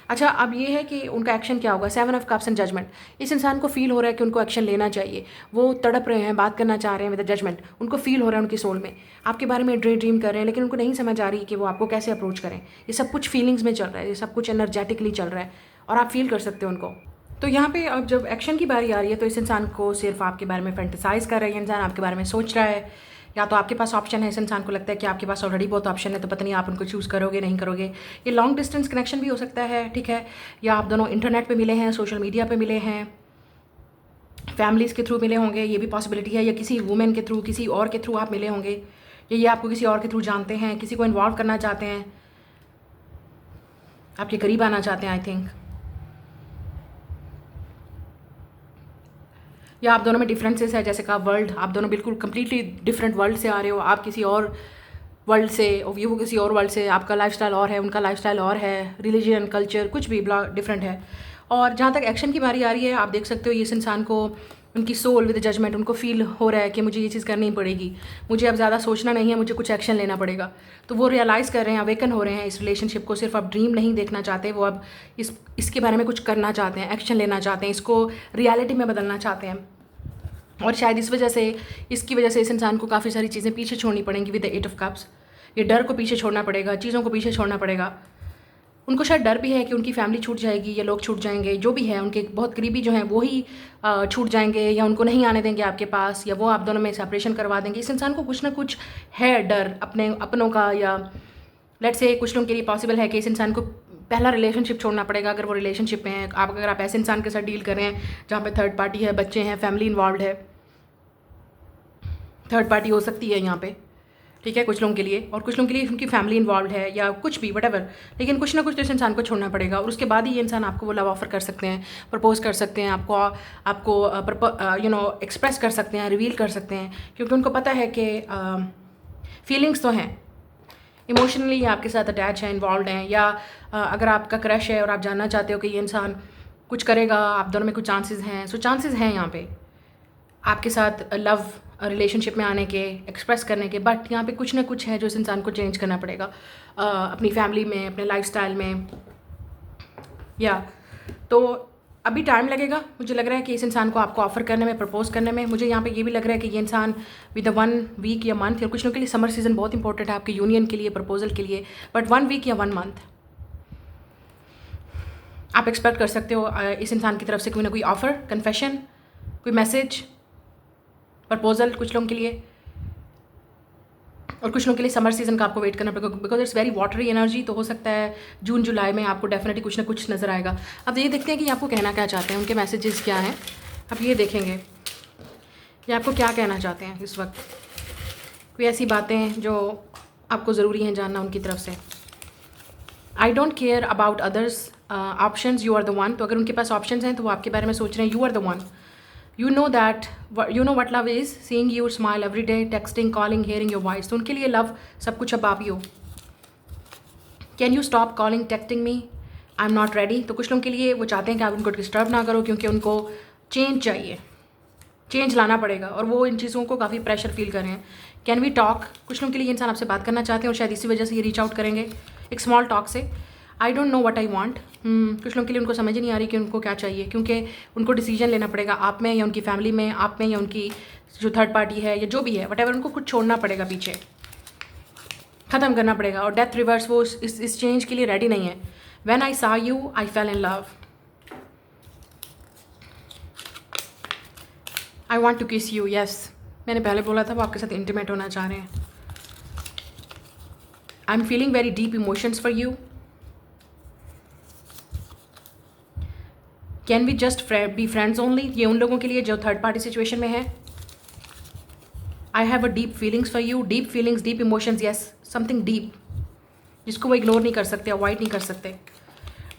अच्छा, अब ये है कि उनका एक्शन क्या होगा। 7 ऑफ कप्स एंड जजमेंट, इस इंसान को फील हो रहा है कि उनको एक्शन लेना चाहिए, वो तड़प रहे हैं, बात करना चाह रहे हैं विद जजमेंट, उनको फील हो रहा है उनकी सोल में, आपके बारे में ड्रीम कर रहे हैं, लेकिन उनको नहीं समझ आ रही कि वो आपको कैसे अप्रोच करें। ये सब कुछ फीलिंग्स में चल रहा है, ये सब कुछ एनर्जेटिकली चल रहा है, और आप फील कर सकते हो उनको। तो यहाँ पे अब जब एक्शन की बारी आ रही है, तो इस इंसान को सिर्फ आपके बारे में फैंटेसाइज कर रहा है, ये इंसान आपके बारे में सोच रहा है, या तो आपके पास ऑप्शन है, इस इंसान को लगता है कि आपके पास ऑलरेडी बहुत ऑप्शन है, तो पता नहीं आप उनको चूज़ करोगे नहीं करोगे। ये लॉन्ग डिस्टेंस कनेक्शन भी हो सकता है, ठीक है, या आप दोनों इंटरनेट पे मिले हैं, सोशल मीडिया पे मिले हैं, फैमिलीज़ के थ्रू मिले होंगे, ये भी पॉसिबिलिटी है, या किसी वुमेन के थ्रू, किसी और के थ्रू आप मिले होंगे, या ये आपको किसी और के थ्रू जानते हैं, किसी को इन्वॉल्व करना चाहते हैं, आपके करीब आना चाहते हैं, आई थिंक, या आप दोनों में डिफरेंसेस है, जैसे कहा वर्ल्ड, आप दोनों बिल्कुल कंप्लीटली डिफरेंट वर्ल्ड से आ रहे हो, आप किसी और वर्ल्ड से और ये वो किसी और वर्ल्ड से, आपका लाइफस्टाइल और है, उनका लाइफस्टाइल और है, रिलीजन, कल्चर कुछ भी डिफरेंट है। और जहाँ तक एक्शन की बारी आ रही है, आप देख सकते हो ये इस इंसान को, उनकी सोल विद जजमेंट, उनको फील हो रहा है कि मुझे ये चीज़ करनी पड़ेगी, मुझे अब ज़्यादा सोचना नहीं है, मुझे कुछ एक्शन लेना पड़ेगा। तो वो रियलाइज़ कर रहे हैं, अवेकन हो रहे हैं इस रिलेशनशिप को, सिर्फ अब ड्रीम नहीं देखना चाहते, वो अब इसके बारे में कुछ करना चाहते हैं, एक्शन लेना चाहते हैं, इसको रियलिटी में बदलना चाहते हैं। और शायद इसकी वजह से इस इंसान को काफ़ी सारी चीज़ें पीछे छोड़नी पड़ेंगी विद द 8 ऑफ कप्स। ये डर को पीछे छोड़ना पड़ेगा, चीज़ों को पीछे छोड़ना पड़ेगा। उनको शायद डर भी है कि उनकी फैमिली छूट जाएगी या लोग छूट जाएंगे, जो भी है, उनके बहुत करीबी जो हैं वो ही छूट जाएंगे या उनको नहीं आने देंगे आपके पास, या वो आप दोनों में सेपरेशन करवा देंगे। इस इंसान को कुछ ना कुछ है डर अपनों का, या लेट्स से कुछ लोगों के लिए पॉसिबल है कि इस इंसान को पहला रिलेशनशिप छोड़ना पड़ेगा अगर वो रिलेशनशिप में है। अगर आप ऐसे इंसान के साथ डील कर रहे हैं जहाँ पे थर्ड पार्टी है, बच्चे हैं, फैमिली इन्वॉल्व है, थर्ड पार्टी हो सकती है यहाँ पे, ठीक है, कुछ लोगों के लिए, और कुछ लोगों के लिए उनकी फैमिली इन्वॉल्व है या कुछ भी वटेवर, लेकिन कुछ ना कुछ तो इस इंसान को छोड़ना पड़ेगा। और उसके बाद ही ये इंसान आपको वो लव ऑफर कर सकते हैं, प्रपोज कर सकते हैं, आपको एक्सप्रेस कर सकते हैं, रिवील कर सकते हैं, क्योंकि उनको पता है कि फीलिंग्स तो हैं, इमोशनली आपके साथ अटैच हैं, इन्वॉल्व हैं, या अगर आपका क्रश है और आप जानना चाहते हो कि ये इंसान कुछ करेगा, आप दोनों में कुछ चांसेस हैं, सो चांसेस हैं यहाँ पे आपके साथ लव रिलेशनशिप में आने के, एक्सप्रेस करने के। बट यहाँ पे कुछ ना कुछ है जो इस इंसान को चेंज करना पड़ेगा अपनी फैमिली में, अपने लाइफस्टाइल में, या तो अभी टाइम लगेगा। मुझे लग रहा है कि इस इंसान को आपको ऑफर करने में, प्रपोज करने में। मुझे यहाँ पे ये भी लग रहा है कि ये इंसान विद 1 वीक या मंथ, या कुछ लोगों के लिए समर सीजन बहुत इंपॉर्टेंट है आपके यूनियन के लिए, प्रपोजल के लिए, बट 1 वीक या 1 मंथ आप एक्सपेक्ट कर सकते हो इस इंसान की तरफ से कोई ना कोई ऑफर, कन्फेशन, कोई मैसेज, प्रपोजल कुछ लोगों के लिए। और कुछ लोगों के लिए समर सीजन का आपको वेट करना पड़ेगा, because it's very watery energy. तो हो सकता है जून जुलाई में आपको डेफिनेटली कुछ ना कुछ नज़र आएगा। अब ये देखते हैं कि आपको कहना क्या चाहते हैं, उनके मैसेजेस क्या हैं। अब ये देखेंगे ये आपको क्या कहना चाहते हैं इस वक्त, कोई ऐसी बातें जो आपको ज़रूरी हैं जानना उनकी तरफ से। I don't care about others options, you are the one. तो अगर उनके पास ऑप्शंस हैं तो वो आपके बारे में सोच रहे हैं, you are the one. You know what love is, seeing you smile every day, texting, calling, hearing your voice। तो उनके लिए लव सब कुछ अब आप ही हो। Can you stop calling, texting me? I'm not ready। तो कुछ लोगों के लिए वो चाहते हैं कि आप उनको डिस्टर्ब ना करो, क्योंकि उनको चेंज चाहिए, चेंज लाना पड़ेगा, और वो इन चीज़ों को काफ़ी प्रेशर फील कर रहे हैं। कैन वी टॉक, कुछ लोगों के लिए इंसान आपसे बात करना चाहते हैं और शायद इसी वजह से ये रीच आउट करेंगे एक स्मॉल टॉक से। I don't know what I want, कुछ लोगों के लिए उनको समझ ही नहीं आ रही कि उनको क्या चाहिए, क्योंकि उनको डिसीजन लेना पड़ेगा आप में या उनकी फैमिली में, आप में या उनकी जो थर्ड पार्टी है या जो भी है, वटेवर, उनको कुछ छोड़ना पड़ेगा, पीछे ख़त्म करना पड़ेगा। और डेथ रिवर्स वो इस चेंज के लिए रेडी नहीं है। When I saw you I fell in love, I want to kiss you. Yes, मैंने पहले बोला था वो आपके साथ इंटीमेट होना चाह रहे हैं। I am feeling very deep emotions for you. Can we just be friends only, ये उन लोगों के लिए जो थर्ड पार्टी सिचुएशन में है। I have a deep feelings for you, deep feelings, deep emotions, yes, something deep जिसको वो इग्नोर नहीं कर सकते, अवॉइड नहीं कर सकते।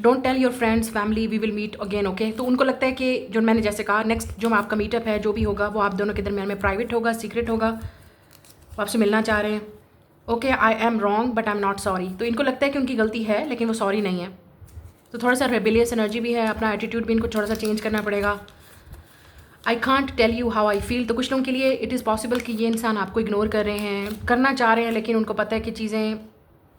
Don't tell your friends family we will meet again, okay. तो उनको लगता है कि जो मैंने जैसे कहा, नेक्स्ट जो आपका मीटअप है, जो भी होगा वो आप दोनों के दरमियान में प्राइवेट होगा, सीक्रेट होगा, वो आपसे मिलना चाह रहे हैं। Okay, I am wrong but I am not sorry. तो इनको लगता है कि उनकी गलती है लेकिन वो सॉरी नहीं है। तो थोड़ा सा रेबेलियस एनर्जी भी है, अपना एटीट्यूड भी इनको थोड़ा सा चेंज करना पड़ेगा। I can't tell you how I feel, तो कुछ लोगों के लिए इट इज़ पॉसिबल कि ये इंसान आपको इग्नोर कर रहे हैं, करना चाह रहे हैं, लेकिन उनको पता है कि चीज़ें,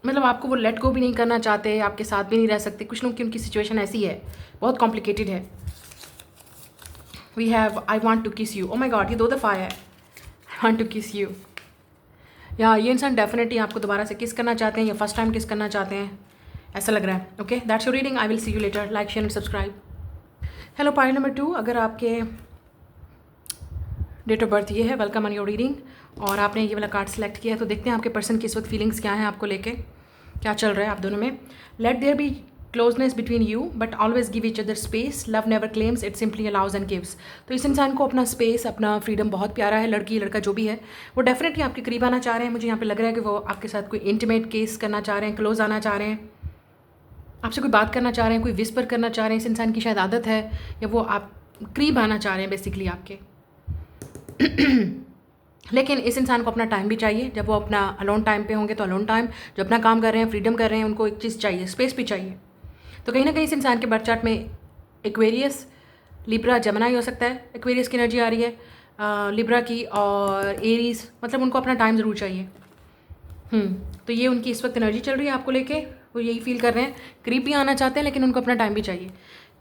मतलब आपको वो लेट गो भी नहीं करना चाहते, आपके साथ भी नहीं रह सकते। कुछ लोगों की उनकी सिचुएशन ऐसी है, बहुत कॉम्प्लिकेटेड है। We have I want to kiss you, oh my God, ये 2 दफ़ा है, I want to kiss you. या ये इंसान डेफिनेटली आपको दोबारा से किस करना चाहते हैं या फर्स्ट टाइम किस करना चाहते हैं, ऐसा लग रहा है। Okay, that's your reading, I will see you letter. Like, share and subscribe. Hello, pile number 2, अगर आपके डेट ऑफ बर्थ ये है, वेलकम ऑन योर रीडिंग, और आपने ये वाला कार्ड सेलेक्ट किया है, तो देखते हैं आपके पर्सन की इस वक्त फीलिंग्स क्या हैं, आपको लेके क्या चल रहा है आप दोनों में। Let there be closeness between you but always give each other space, love never claims, it simply allows and gives. तो इस इंसान को अपना स्पेस, अपना फ्रीडम बहुत प्यारा है। लड़की लड़का जो भी है वो डेफिनेटली आपके करीब आना चाह रहे हैं। मुझे यहाँ पे लग रहा है कि वो आपके साथ कोई इंटीमेट केस करना चाह रहे हैं, क्लोज आना चाह रहे हैं, आपसे कोई बात करना चाह रहे हैं, कोई विस्पर करना चाह रहे हैं। इस इंसान की शायद आदत है, या वो आप करीब आना चाह रहे हैं बेसिकली आपके। लेकिन इस इंसान को अपना टाइम भी चाहिए। जब वो अपना अलोन टाइम पे होंगे तो अलोन टाइम, जो अपना काम कर रहे हैं, फ्रीडम कर रहे हैं, उनको एक चीज़ चाहिए, स्पेस भी चाहिए। तो कहीं ना कहीं इस इंसान के बर्थ चार्ट में एक्वेरियस, लिब्रा, जमनाई हो सकता है। एक्वेरियस की एनर्जी आ रही है, लिब्रा की और एरीज, मतलब उनको अपना टाइम ज़रूर चाहिए। तो ये उनकी इस वक्त एनर्जी चल रही है आपको लेके, वो यही फील कर रहे हैं, करीब भी आना चाहते हैं लेकिन उनको अपना टाइम भी चाहिए।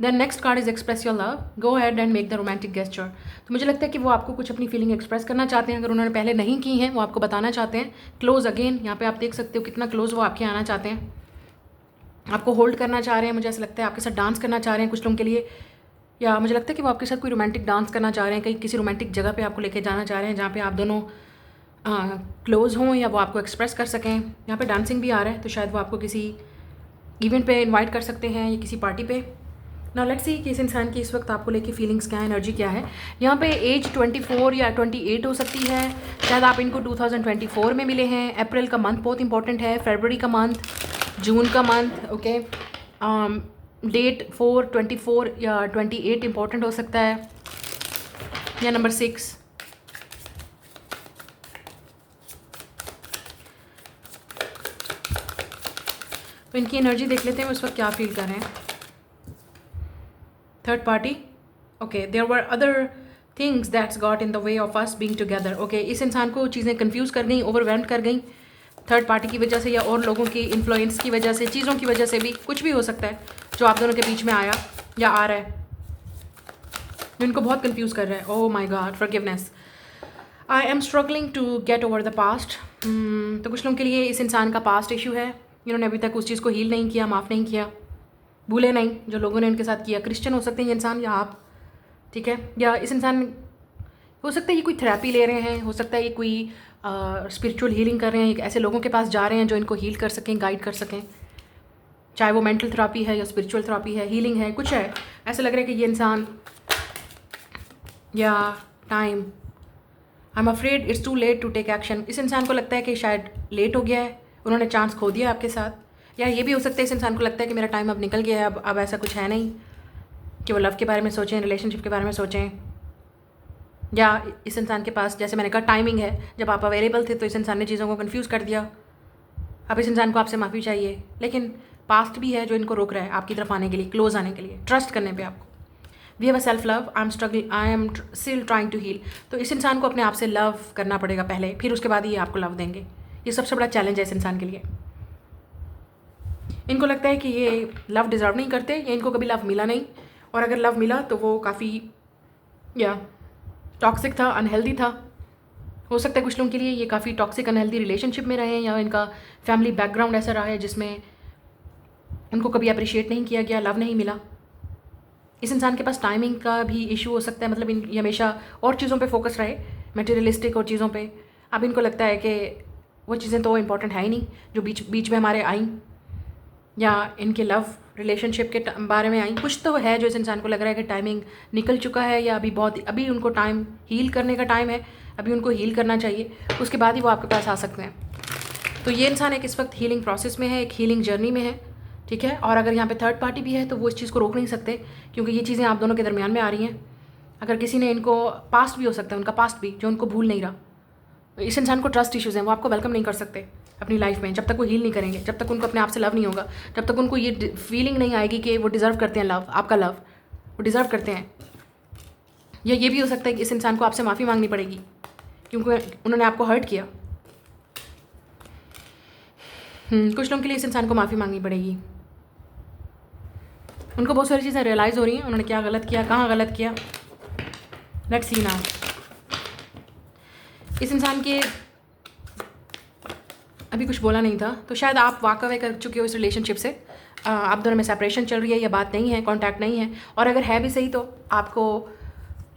Then next card is express your love, go ahead and make the romantic gesture. तो मुझे लगता है कि वो आपको कुछ अपनी फीलिंग एक्सप्रेस करना चाहते हैं, अगर उन्होंने पहले नहीं की हैं वो आपको बताना चाहते हैं। क्लोज अगेन, यहाँ पे आप देख सकते हो कितना क्लोज वो आपके आना चाहते हैं, आपको होल्ड करना चाह रहे हैं। मुझे ऐसा लगता है आपके साथ डांस करना चाह रहे हैं कुछ लोगों के लिए, या मुझे लगता है कि वो आपके साथ कोई रोमांटिक डांस करना चाह रहे हैं, कहीं किसी रोमांटिक जगह पे आपको लेके जाना चाह रहे हैं जहाँ पे आप दोनों क्लोज हों या वो आपको एक्सप्रेस कर सकें। यहाँ पे डांसिंग भी आ रहा है, तो शायद वो आपको किसी इवेंट पे इनवाइट कर सकते हैं या किसी पार्टी पे। नाउ लेट्स सी कि इस इंसान की इस वक्त आपको लेके फीलिंग्स क्या है, एनर्जी क्या है। यहाँ पे एज 24 या 28 हो सकती है, शायद आप इनको 2024 में मिले हैं। अप्रैल का मंथ बहुत इंपॉर्टेंट है, फरवरी का मंथ, जून का मंथ, ओके। डेट 4, 24 या 28 इंपॉर्टेंट हो सकता है, या नंबर 6। तो इनकी एनर्जी देख लेते हैं वो इस वक्त क्या फील कर रहे हैं। Third party, okay, there were other things that's got in the way of us being together. Okay, इस इंसान को चीज़ें कंफ्यूज कर गई, ओवरवेल्म कर गई, थर्ड पार्टी की वजह से या और लोगों की इन्फ्लुएंस की वजह से, चीज़ों की वजह से भी, कुछ भी हो सकता है जो आप दोनों के बीच में आया या आ रहा है, जो इनको बहुत कंफ्यूज कर रहा है। Oh my God, forgiveness, I am struggling to get over the past. तो कुछ लोगों के लिए इस इंसान का पास्ट इशू है, इन्होंने अभी तक उस चीज़ को हील नहीं किया, माफ़ नहीं किया, भूले नहीं जो लोगों ने उनके साथ किया। क्रिश्चियन हो सकते हैं ये इंसान या आप, ठीक है, या इस इंसान, हो सकता है ये कोई थेरेपी ले रहे हैं, हो सकता है ये कोई स्पिरिचुअल हीलिंग कर रहे हैं, ऐसे लोगों के पास जा रहे हैं जो इनको हील कर सकें, गाइड कर सकें, चाहे वो मेंटल थेरेपी है या स्पिरिचुअल थेरेपी है, हीलिंग है, कुछ है। ऐसा लग रहा है कि ये इंसान, या time, I am afraid it's too late to take action. इस इंसान को लगता है कि शायद लेट हो गया है, उन्होंने चांस खो दिया आपके साथ, या ये भी हो सकता है इस इंसान को लगता है कि मेरा टाइम अब निकल गया है, अब ऐसा कुछ है नहीं कि वो लव के बारे में सोचें, रिलेशनशिप के बारे में सोचें। या इस इंसान के पास, जैसे मैंने कहा, टाइमिंग है, जब आप अवेलेबल थे तो इस इंसान ने चीज़ों को कन्फ्यूज़ कर दिया। अब इस इंसान को आपसे माफ़ी चाहिए, लेकिन पास्ट भी है जो इनको रोक रहा है आपकी तरफ आने के लिए, क्लोज आने के लिए, ट्रस्ट करने पर आपको। We have a self love, I am still trying to heal. तो इस इंसान को अपने आप से लव करना पड़ेगा पहले, फिर उसके बाद ही ये आपको लव देंगे। ये सबसे बड़ा चैलेंज है इस इंसान के लिए। इनको लगता है कि ये लव डिज़र्व नहीं करते, या इनको कभी लव मिला नहीं, और अगर लव मिला तो वो काफ़ी या टॉक्सिक था, अनहेल्दी था। हो सकता है कुछ लोगों के लिए ये काफ़ी टॉक्सिक अनहेल्दी रिलेशनशिप में रहे हैं, या इनका फैमिली बैकग्राउंड ऐसा रहा है जिसमें उनको कभी अप्रिशिएट नहीं किया गया, लव नहीं मिला। इस इंसान के पास टाइमिंग का भी इशू हो सकता है, मतलब ये हमेशा और चीज़ों पे फोकस रहे, मटेरियलिस्टिक और चीज़ों पे। अब इनको लगता है कि वो चीज़ें तो इम्पॉर्टेंट है ही नहीं जो बीच में हमारे आई, या इनके लव रिलेशनशिप के बारे में आई। कुछ तो है जो इस इंसान को लग रहा है कि टाइमिंग निकल चुका है, या अभी उनको टाइम हील करने का टाइम है, अभी उनको हील करना चाहिए, उसके बाद ही वो आपके पास आ सकते हैं। तो ये इंसान एक इस वक्त हीलिंग प्रोसेस में है, एक हीलिंग जर्नी में है, ठीक है। और अगर यहाँ पे थर्ड पार्टी भी है तो वो इस चीज़ को रोक नहीं सकते, क्योंकि ये चीज़ें आप दोनों के दरमियान में आ रही हैं। अगर किसी ने इनको, पास्ट भी हो सकता है उनका पास्ट भी जो उनको भूल नहीं रहा, तो इस इंसान को ट्रस्ट इश्यूज़ हैं, वो आपको वेलकम नहीं कर सकते अपनी लाइफ में जब तक वो हील नहीं करेंगे, जब तक उनको अपने आप से लव नहीं होगा, जब तक उनको ये फीलिंग नहीं आएगी कि वो डिज़र्व करते हैं लव, आपका लव वो डिज़र्व करते हैं। या ये भी हो सकता है कि इस इंसान को आपसे माफ़ी मांगनी पड़ेगी क्योंकि उन्होंने आपको हर्ट किया। कुछ लोगों के लिए इस इंसान को माफ़ी मांगनी पड़ेगी, उनको बहुत सारी चीज़ें रियलाइज़ हो रही हैं, उन्होंने क्या गलत किया, कहाँ गलत किया। Let's see now. इस इंसान के अभी कुछ बोला नहीं था, तो शायद आप वॉक अवे कर चुके हो इस रिलेशनशिप से, आप दोनों में सेपरेशन चल रही है, या बात नहीं है, कांटेक्ट नहीं है। और अगर है भी सही तो आपको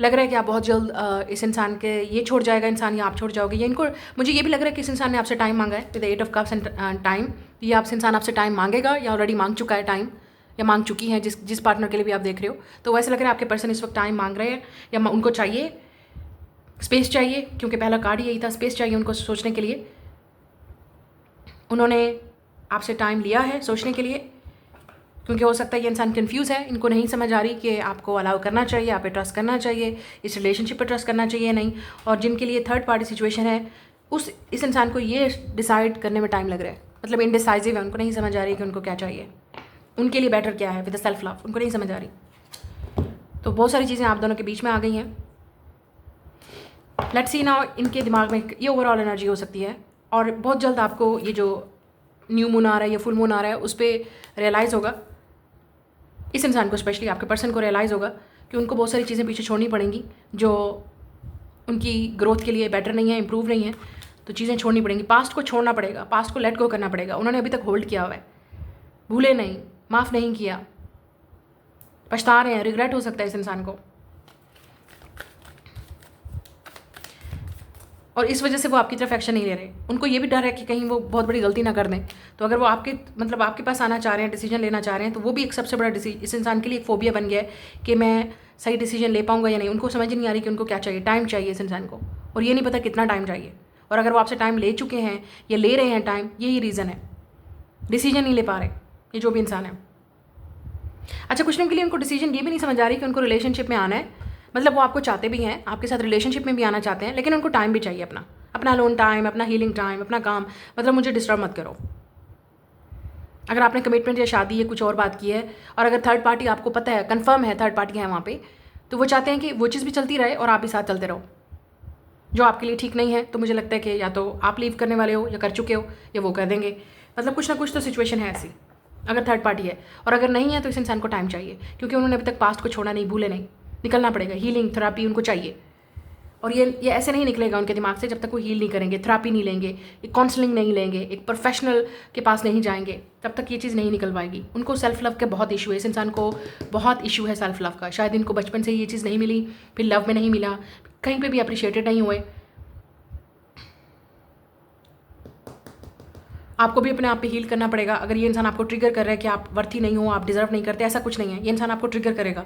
लग रहा है कि आप बहुत जल्द इस इंसान के, ये छोड़ जाएगा इंसान या आप छोड़ जाओगे, या इनको, मुझे ये भी लग रहा है कि इस इंसान ने आपसे टाइम मांगा है with 8 of cups and time. ये आपसे इंसान आपसे टाइम मांगेगा या ऑलरेडी मांग चुका है टाइम, या मांग चुकी हैं जिस पार्टनर के लिए भी आप देख रहे हो। तो वैसे लग रहा है आपके पर्सन इस वक्त टाइम मांग रहे हैं, या उनको चाहिए स्पेस चाहिए, क्योंकि पहला कार्ड ही यही था, स्पेस चाहिए उनको सोचने के लिए। उन्होंने आपसे टाइम लिया है सोचने के लिए, क्योंकि हो सकता है ये इंसान कंफ्यूज है, इनको नहीं समझ आ रही कि आपको अलाउ करना चाहिए, आप पे ट्रस्ट करना चाहिए, इस रिलेशनशिप पे ट्रस्ट करना चाहिए नहीं। और जिनके लिए थर्ड पार्टी सिचुएशन है, इस इंसान को ये डिसाइड करने में टाइम लग रहा है, मतलब इनडिसाइजिव है, उनको नहीं समझ आ रही कि उनको क्या चाहिए, उनके लिए बेटर क्या है विद सेल्फ लव, उनको नहीं समझ आ रही। तो बहुत सारी चीज़ें आप दोनों के बीच में आ गई हैं। लेट्स सी नाउ, इनके दिमाग में ये ओवरऑल एनर्जी हो सकती है, और बहुत जल्द आपको ये जो न्यू मून आ रहा है या फुल मून आ रहा है उस पर रियलाइज़ होगा, इस इंसान को स्पेशली आपके पर्सन को रियलाइज़ होगा कि उनको बहुत सारी चीज़ें पीछे छोड़नी पड़ेंगी जो उनकी ग्रोथ के लिए बेटर नहीं है, इंप्रूव नहीं है। तो चीज़ें छोड़नी पड़ेंगी, पास्ट को छोड़ना पड़ेगा, पास्ट को लेट गो करना पड़ेगा। उन्होंने अभी तक होल्ड किया हुआ है, भूले नहीं, माफ़ नहीं किया, पछता रहे हैं, रिग्रेट हो सकता है इस इंसान को, और इस वजह से वो आपकी तरफ एक्शन नहीं ले रहे। उनको ये भी डर है कि कहीं वो बहुत बड़ी गलती ना कर दें। तो अगर वो आपके पास आना चाह रहे हैं, डिसीजन लेना चाह रहे हैं, तो वो भी एक सबसे बड़ा इस इंसान के लिए एक फोबिया बन गया है कि मैं सही डिसीजन ले पाऊंगा या नहीं। उनको समझ नहीं आ रही कि उनको क्या चाहिए, टाइम चाहिए इस इंसान को, और ये नहीं पता कितना टाइम चाहिए। और अगर वो आपसे टाइम ले चुके हैं या ले रहे हैं टाइम, यही रीज़न है, डिसीजन नहीं ले पा रहे ये जो भी इंसान है। अच्छा, कुछ लोगों के लिए उनको डिसीजन ये भी नहीं समझ आ रही कि उनको रिलेशनशिप में आना है, मतलब वो आपको चाहते भी हैं, आपके साथ रिलेशनशिप में भी आना चाहते हैं, लेकिन उनको टाइम भी चाहिए, अपना लोन टाइम, अपना हीलिंग टाइम, अपना काम, मतलब मुझे डिस्टर्ब मत करो। अगर आपने कमिटमेंट या शादी या कुछ और बात की है, और अगर थर्ड पार्टी आपको पता है, कंफर्म है थर्ड पार्टी है वहाँ पे, तो वो चाहते हैं कि वो चीज़ भी चलती रहे और आप भी साथ चलते रहो। जो आपके लिए ठीक नहीं है, तो मुझे लगता है कि या तो आप लीव करने वाले हो या कर चुके हो, या वो कर देंगे। मतलब कुछ ना कुछ तो सिचुएशन है ऐसी, अगर थर्ड पार्टी है। और अगर नहीं है तो इस इंसान को टाइम चाहिए, क्योंकि उन्होंने अभी तक पास्ट को छोड़ा नहीं, भूले नहीं, निकलना पड़ेगा। हीलिंग थेरापी उनको चाहिए, और ये ऐसे नहीं निकलेगा उनके दिमाग से जब तक वो हील नहीं करेंगे, थेरापी नहीं लेंगे, एक काउंसलिंग नहीं लेंगे, एक प्रोफेशनल के पास नहीं जाएंगे, तब तक ये चीज़ नहीं निकल पाएगी। उनको सेल्फ लव के बहुत इशू है, इस इंसान को बहुत इशू है सेल्फ लव का। शायद इनको बचपन से ये चीज़ नहीं मिली, फिर लव में नहीं मिला, कहीं पे भी अप्रिशिएटेड नहीं हुए। आपको भी अपने आप पे हील करना पड़ेगा। अगर ये इंसान आपको ट्रिगर कर रहा है कि आप वर्थी नहीं हो, आप डिज़र्व नहीं करते, ऐसा कुछ नहीं है। ये इंसान आपको ट्रिगर करेगा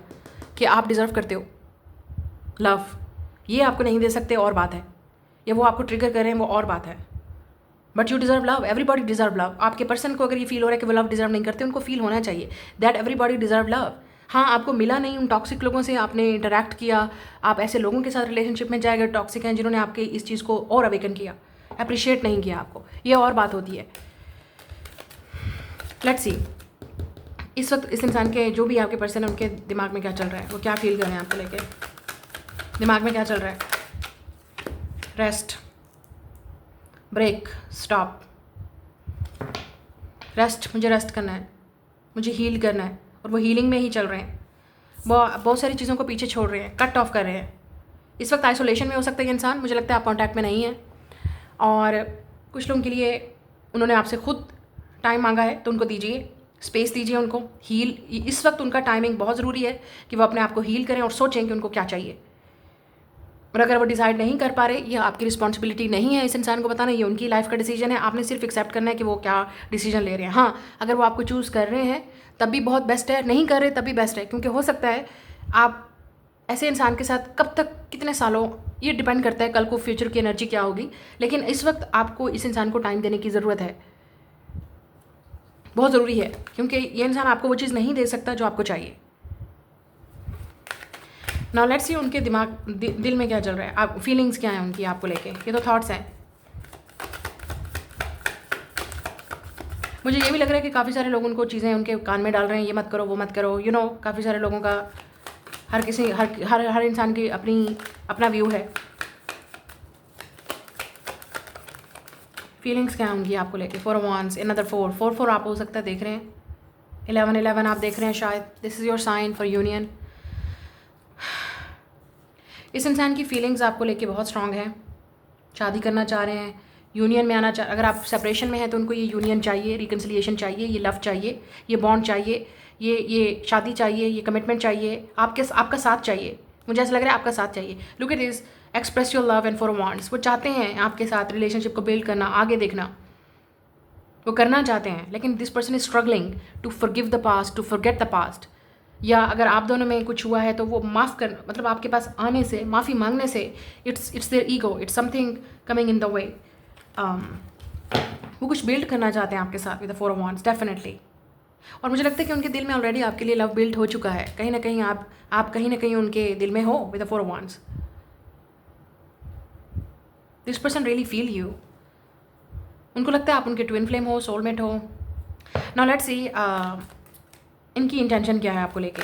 कि आप डिज़र्व करते हो लव, ये आपको नहीं दे सकते और बात है, या वो आपको ट्रिगर कर रहे हैं वो और बात है, but you deserve love, everybody deserve love. आपके पर्सन को अगर ये फील हो रहा है कि वो लव डिज़र्व नहीं करते, उनको फील होना चाहिए दैट एवरीबॉडी डिज़र्व लव। हाँ, आपको मिला नहीं, उन टॉक्सिक लोगों से आपने इंटरेक्ट किया, आप ऐसे लोगों के साथ रिलेशनशिप में जाएगा टॉक्सिक हैं, जिन्होंने आपके इस चीज़ को और अवेकन किया, अप्रिशिएट नहीं किया आपको, ये और बात होती है। लेट्स सी इस वक्त इस इंसान के जो भी आपके पर्सन है उनके दिमाग में क्या चल रहा है, वो क्या फील कर रहे हैं आपको लेके, दिमाग में क्या चल रहा है। रेस्ट, ब्रेक, स्टॉप, रेस्ट, मुझे रेस्ट करना है, मुझे हील करना है, और वो हीलिंग में ही चल रहे हैं। वो बहुत सारी चीज़ों को पीछे छोड़ रहे हैं, कट ऑफ कर रहे हैं। इस वक्त आइसोलेशन में हो सकता है ये इंसान, मुझे लगता है आप कॉन्टैक्ट में नहीं है। और कुछ लोगों के लिए उन्होंने आपसे खुद टाइम मांगा है, तो उनको दीजिए, स्पेस दीजिए उनको हील। इस वक्त उनका टाइमिंग बहुत ज़रूरी है कि वो अपने आप को हील करें और सोचें कि उनको क्या चाहिए। और अगर वो डिसाइड नहीं कर पा रहे, ये आपकी रिस्पॉन्सिबिलिटी नहीं है इस इंसान को बताना, ये उनकी लाइफ का डिसीजन है। आपने सिर्फ एक्सेप्ट करना है कि वो क्या डिसीजन ले रहे हैं। हाँ, अगर वो आपको चूज़ कर रहे हैं तब भी बहुत बेस्ट है, नहीं कर रहे तब भी बेस्ट है, क्योंकि हो सकता है आप ऐसे इंसान के साथ कब तक, कितने सालों, ये डिपेंड करता है कल को फ्यूचर की एनर्जी क्या होगी। लेकिन इस वक्त आपको इस इंसान को टाइम देने की ज़रूरत है, बहुत ज़रूरी है, क्योंकि ये इंसान आपको वो चीज़ नहीं दे सकता जो आपको चाहिए। नाउ लेट्स सी उनके दिल में क्या चल रहा है, आप फीलिंग्स क्या हैं उनकी आपको लेके। ये तो थॉट्स हैं। मुझे ये भी लग रहा है कि काफ़ी सारे लोग उनको चीज़ें उनके कान में डाल रहे हैं, ये मत करो, वो मत करो, यू नो। काफ़ी सारे लोगों का, हर इंसान की अपना व्यू है। फीलिंग्स क्या हैं उनकी आपको लेके। 4 ऑफ वांड्स, अनदर 4 आप हो सकता है देख रहे हैं। 11 आप देख रहे हैं शायद। This is your sign for union. इस इंसान की फीलिंग्स आपको लेके बहुत स्ट्रांग है, शादी करना चाह रहे हैं, यूनियन में आना चाह। अगर आप सेपरेशन में हैं तो उनको ये यूनियन चाहिए, रिकन्सिलिएशन चाहिए, ये लव चाहिए, ये बॉन्ड चाहिए, ये शादी चाहिए, ये कमिटमेंट चाहिए, आपका साथ चाहिए। मुझे ऐसा लग रहा है आपका साथ चाहिए। Look at this, express your love and 4 wands. वो चाहते हैं आपके साथ रिलेशनशिप को बिल्ड करना, आगे देखना, वो करना चाहते हैं, लेकिन this person is struggling to forgive the past, to forget the past. या अगर आप दोनों में कुछ हुआ है तो वो माफ़ कर, मतलब आपके पास आने से, माफ़ी मांगने से, it's their ego, it's something coming in the वे। वो कुछ बिल्ड करना चाहते हैं आपके साथ with the 4 of wands, definitely. और मुझे लगता है कि उनके दिल में ऑलरेडी आपके लिए लव बिल्ड हो चुका है, कहीं ना कहीं आप कहीं ना कहीं उनके दिल में हो with the 4 of wands. This person really feel you. उनको लगता है आप उनके ट्विन फ्लेम हो, सोलमेट हो। नाउ लेट्स सी इनकी इंटेंशन क्या है आपको लेके।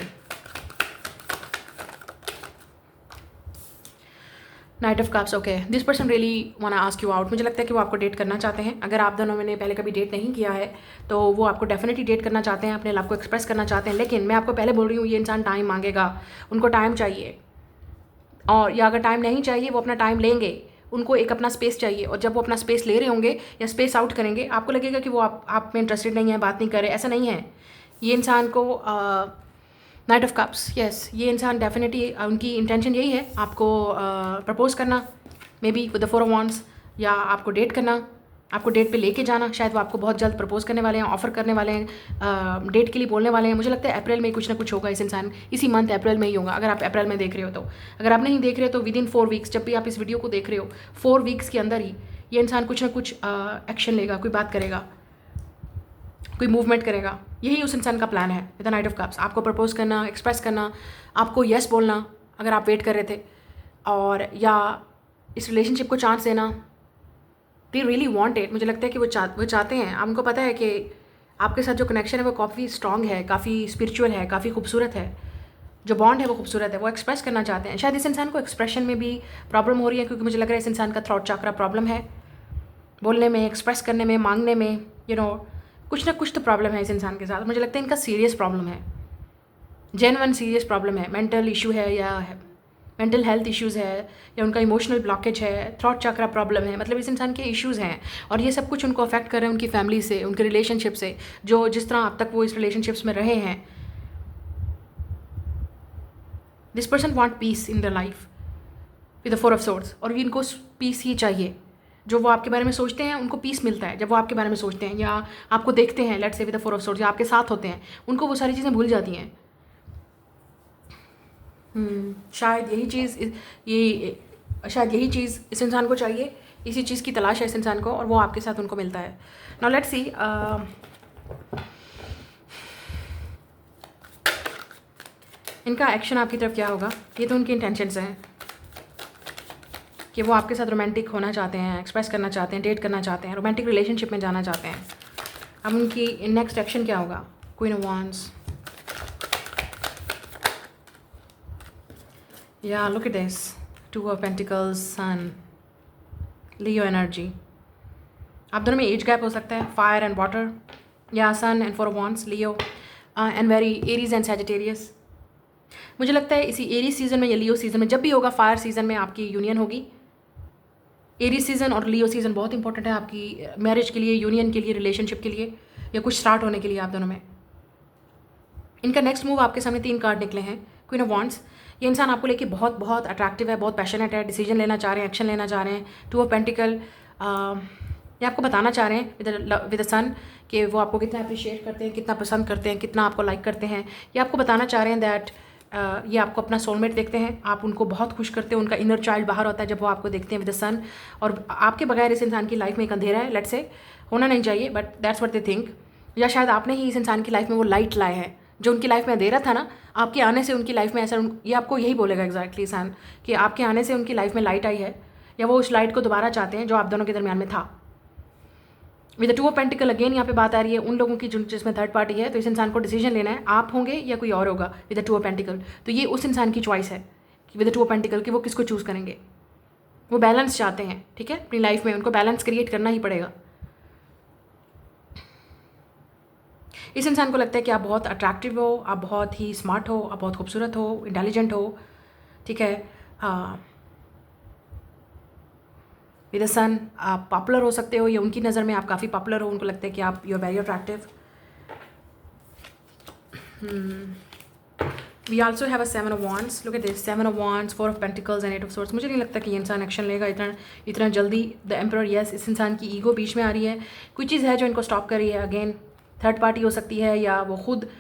Night of cups, okay, this person really want ask you out. मुझे लगता है कि वो आपको डेट करना चाहते हैं। अगर आप दोनों ने पहले कभी डेट नहीं किया है तो वो आपको डेफिनेटली डेट करना चाहते हैं, अपने लव को एक्सप्रेस करना चाहते हैं। लेकिन मैं आपको पहले बोल रही हूँ, ये इंसान टाइम मांगेगा, उनको टाइम चाहिए। और या अगर टाइम नहीं चाहिए, वो अपना टाइम लेंगे, उनको एक अपना स्पेस चाहिए। और जब वो अपना स्पेस ले रहे होंगे या स्पेस आउट करेंगे, आपको लगेगा कि वो आप में इंटरेस्टेड नहीं है, बात नहीं करे। ऐसा नहीं है। ये इंसान को नाइट ऑफ कप्स, यस, ये इंसान डेफिनेटली उनकी इंटेंशन यही है आपको प्रपोज करना, may be with the 4 of wands, या आपको डेट करना, आपको डेट पे लेके जाना। शायद वो आपको बहुत जल्द प्रपोज करने वाले हैं, ऑफर करने वाले हैं, डेट के लिए बोलने वाले हैं। मुझे लगता है अप्रैल में कुछ ना कुछ होगा इस इंसान, इसी मंथ अप्रैल में ही होगा, अगर आप अप्रैल में देख रहे हो तो। अगर आप नहीं देख रहे हो तो विद इन 4 वीक्स, जब भी आप इस वीडियो को देख रहे हो, 4 वीक्स के अंदर ही ये इंसान कुछ ना कुछ एक्शन लेगा, कोई बात करेगा, कोई मूवमेंट करेगा। यही उस इंसान का प्लान है with the night of cups. आपको प्रपोज करना, एक्सप्रेस करना, आपको येस बोलना अगर आप वेट कर रहे थे, और या इस रिलेशनशिप को चांस देना। They really want it. मुझे लगता है कि वो चाहते हैं। आपको पता है कि आपके साथ जो कनेक्शन है वो काफ़ी स्ट्रॉन्ग है, काफ़ी स्पिरिचुअल है, काफ़ी खूबसूरत है। जो बॉन्ड है वो खूबसूरत है, वो एक्सप्रेस करना चाहते हैं। शायद इस इंसान को एक्सप्रेशन में भी प्रॉब्लम हो रही है, क्योंकि मुझे लग रहा है इस इंसान का थ्रॉट चक्रा प्रॉब्लम है, बोलने में, एक्सप्रेस करने में, मांगने में, कुछ ना कुछ तो प्रॉब्लम है इस इंसान के साथ। मुझे लगता है इनका सीरियस प्रॉब्लम है, जेन्युइन सीरियस प्रॉब्लम है। मेंटल इशू है, या मेंटल हेल्थ इश्यूज़ है, या उनका इमोशनल ब्लॉकेज है, थ्रॉट चक्रा प्रॉब्लम है। मतलब इस इंसान के इश्यूज़ हैं, और ये सब कुछ उनको अफेक्ट कर रहे हैं उनकी फैमिली से, उनके रिलेशनशिप से, जिस तरह अब तक वो इस रिलेशनशिप्स में रहे हैं। This person want piece in the life with the 4 of swords, और इनको पीस ही चाहिए। जो वो आपके बारे में सोचते हैं उनको पीस मिलता है जब वो आपके बारे में सोचते हैं, या आपको देखते हैं, let's say with the 4 of swords, या आपके साथ होते हैं, उनको वो सारी चीज़ें भूल जाती हैं। शायद यही चीज़ इस इंसान को चाहिए, इसी चीज़ की तलाश है इस इंसान को, और वो आपके साथ उनको मिलता है। नाउ लेट्स सी इनका एक्शन आपकी तरफ क्या होगा। ये तो उनकी इंटेंशंस हैं कि वो आपके साथ रोमांटिक होना चाहते हैं, एक्सप्रेस करना चाहते हैं, डेट करना चाहते हैं, रोमांटिक रिलेशनशिप में जाना चाहते हैं। अब उनकी नेक्स्ट एक्शन क्या होगा। क्वीन ऑफ वांड्स, या look at this, 2 of pentacles, sun, Leo energy. आप दोनों में एज गैप हो सकता है, फायर एंड वाटर, या sun and 4 of wands, Leo and very Aries and Sagittarius. मुझे लगता है इसी एरीज सीजन में या लियो सीजन में, जब भी होगा, फायर सीजन में आपकी यूनियन होगी। एरीज सीजन और लियो सीजन बहुत इंपॉर्टेंट है आपकी मैरिज के लिए, यूनियन के लिए, रिलेशनशिप के लिए, या कुछ स्टार्ट होने के लिए आप दोनों में। इनका नेक्स्ट मूव आपके सामने 3 कार्ड निकले हैं, क्वीन ऑफ वांड्स। ये इंसान आपको लेके बहुत बहुत अट्रैक्टिव है, बहुत पैशनेट है, डिसीजन लेना चाह रहे हैं, एक्शन लेना चाह रहे हैं। 2 ऑफ पेंटिकल, ये आपको बताना चाह रहे हैं विद द सन कि वो आपको कितना अप्रिशिएट करते हैं, कितना पसंद करते हैं, कितना आपको लाइक करते हैं। ये आपको बताना चाह रहे हैं दैट ये आपको अपना सोलमेट देखते हैं, आप उनको बहुत खुश करते हैं, उनका इनर चाइल्ड बाहर होता है जब वो आपको देखते हैं विद द सन। और आपके बगैर इस इंसान की लाइफ में एक अंधेरा है, लेट्स से, होना नहीं चाहिए, but that's what they think. या शायद आपने ही इस इंसान की लाइफ में वो लाइट लाए हैं, जो उनकी लाइफ में अंधेरा था ना, आपके आने से उनकी लाइफ में ऐसा, ये आपको यही बोलेगा एग्जैक्टली इंसान, कि आपके आने से उनकी लाइफ में लाइट आई है, या वो उस लाइट को दोबारा चाहते हैं जो आप दोनों के दरमियान में था। With the 2 of pentacle again यहाँ पे बात आ रही है उन लोगों की जिसमें थर्ड पार्टी है। तो इस इंसान को डिसीजन लेना है, आप होंगे या कोई और होगा विद द 2 ऑफ पेंटिकल। तो ये उस इंसान की चॉइस है कि विद द 2 ऑफ पेंटिकल कि वो किसको चूज़ करेंगे। वो बैलेंस चाहते हैं, ठीक है, अपनी लाइफ में उनको बैलेंस क्रिएट करना ही पड़ेगा। इस इंसान को लगता है कि आप बहुत अट्रैक्टिव हो, आप बहुत ही स्मार्ट हो, आप बहुत खूबसूरत हो, इंटेलिजेंट हो, ठीक है। विद द सन आप पॉपुलर हो सकते हो, या उनकी नज़र में आप काफ़ी पॉपुलर हो, उनको लगता है कि आप you are very attractive. We also have a 7 of wands, look at this, 7 of wands, 4 of pentacles and 8 of swords. मुझे नहीं लगता कि ये इंसान एक्शन लेगा इतना जल्दी। द एम्परर, यस, इस इंसान की ईगो बीच में आ रही है, कोई चीज़ है जो इनको स्टॉप कर रही है। अगेन थर्ड पार्टी हो सकती है, या वो खुद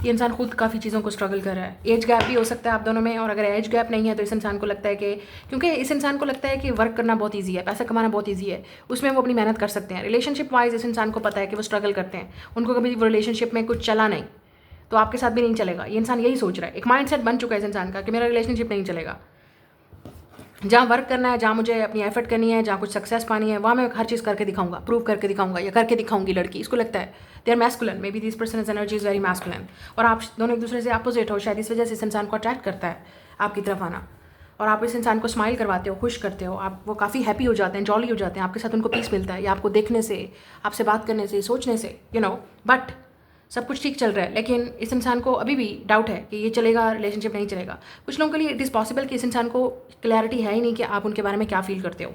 ये इंसान खुद काफ़ी चीज़ों को स्ट्रगल कर रहा है। एज गैप भी हो सकता है आप दोनों में, और अगर एज गैप नहीं है तो इस इंसान को लगता है कि, क्योंकि इस इंसान को लगता है कि वर्क करना बहुत ईजी है, पैसा कमाना बहुत ईजी है, उसमें वो अपनी मेहनत कर सकते हैं। रिलेशनशिप वाइज इस इंसान को पता है कि वो स्ट्रगल करते हैं, उनको कभी वो रिलेशनशिप में कुछ चला नहीं, तो आपके साथ भी नहीं चलेगा। ये इंसान यही सोच रहा है, एक माइंडसेट बन चुका है इस इंसान का कि मेरा रिलेशनशिप नहीं चलेगा। जहाँ वर्क करना है, जहाँ मुझे अपनी एफर्ट करनी है, जहाँ कुछ सक्सेस पानी है, वहाँ मैं हर चीज़ करके दिखाऊंगा, प्रूव करके दिखाऊंगा या करके दिखाऊंगी। लड़की इसको लगता है they are masculine, maybe this person is energy is very masculine, और आप दोनों एक दूसरे से अपोजिट हो, शायद इस वजह से इस इंसान को अट्रैक्ट करता है आपकी तरफ आना। और आप इस इंसान को स्माइल करवाते हो, खुश करते हो, आप वो काफ़ी हैप्पी हो जाते हैं, जॉली हो जाते हैं, आपके साथ उनको पीस मिलता है, या आपको देखने से, आपसे बात करने से, सोचने से, बट सब कुछ ठीक चल रहा है। लेकिन इस इंसान को अभी भी डाउट है कि ये चलेगा, रिलेशनशिप नहीं चलेगा। कुछ लोगों के लिए इट इज़ पॉसिबल कि इस इंसान को क्लैरिटी है ही नहीं कि आप उनके बारे में क्या फील करते हो।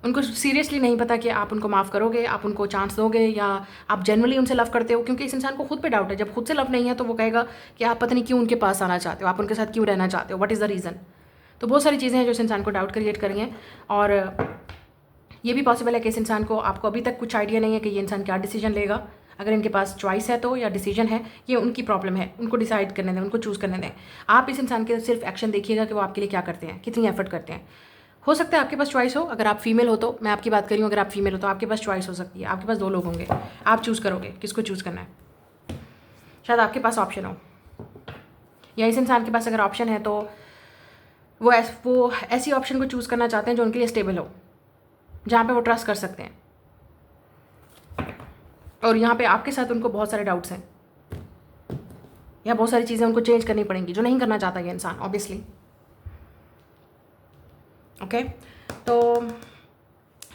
उनको सीरियसली नहीं पता कि आप उनको माफ़ करोगे, आप उनको चांस दोगे, या आप जनरली उनसे लव करते हो, क्योंकि इस इंसान को खुद पे डाउट है। जब खुद से लव नहीं है तो वो कहेगा कि आप पता नहीं क्यों उनके पास आना चाहते हो, आप उनके साथ क्यों रहना चाहते हो, व्हाट इज़ द रीज़न। तो बहुत सारी चीज़ें हैं जो इस इंसान को डाउट क्रिएट करी हैं। और ये भी पॉसिबल है कि इस इंसान को, आपको अभी तक कुछ आइडिया नहीं है कि ये इंसान क्या डिसीजन लेगा। अगर इनके पास चॉइस है तो, या डिसीजन है, ये उनकी प्रॉब्लम है, उनको डिसाइड करने दें, उनको चूज़ करने दें। आप इस इंसान के सिर्फ एक्शन देखिएगा कि वो आपके लिए क्या करते हैं, कितनी एफर्ट करते हैं। हो सकता है आपके पास चॉइस हो, अगर आप फीमेल हो तो, मैं आपकी बात करी हूँ, अगर आप फीमेल हो तो आपके पास चॉइस हो सकती है, आपके पास 2 लोग होंगे, आप चूज़ करोगे किसको चूज़ करना है। शायद आपके पास ऑप्शन हो, या इस इंसान के पास अगर ऑप्शन है तो वो ऐसी ऑप्शन को चूज़ करना चाहते हैं जो उनके लिए स्टेबल हो, जहाँ पे वो ट्रस्ट कर सकते हैं। और यहाँ पे आपके साथ उनको बहुत सारे डाउट्स हैं, या बहुत सारी चीज़ें उनको चेंज करनी पड़ेंगी जो नहीं करना चाहता ये इंसान, ऑब्वियसली। ओके, तो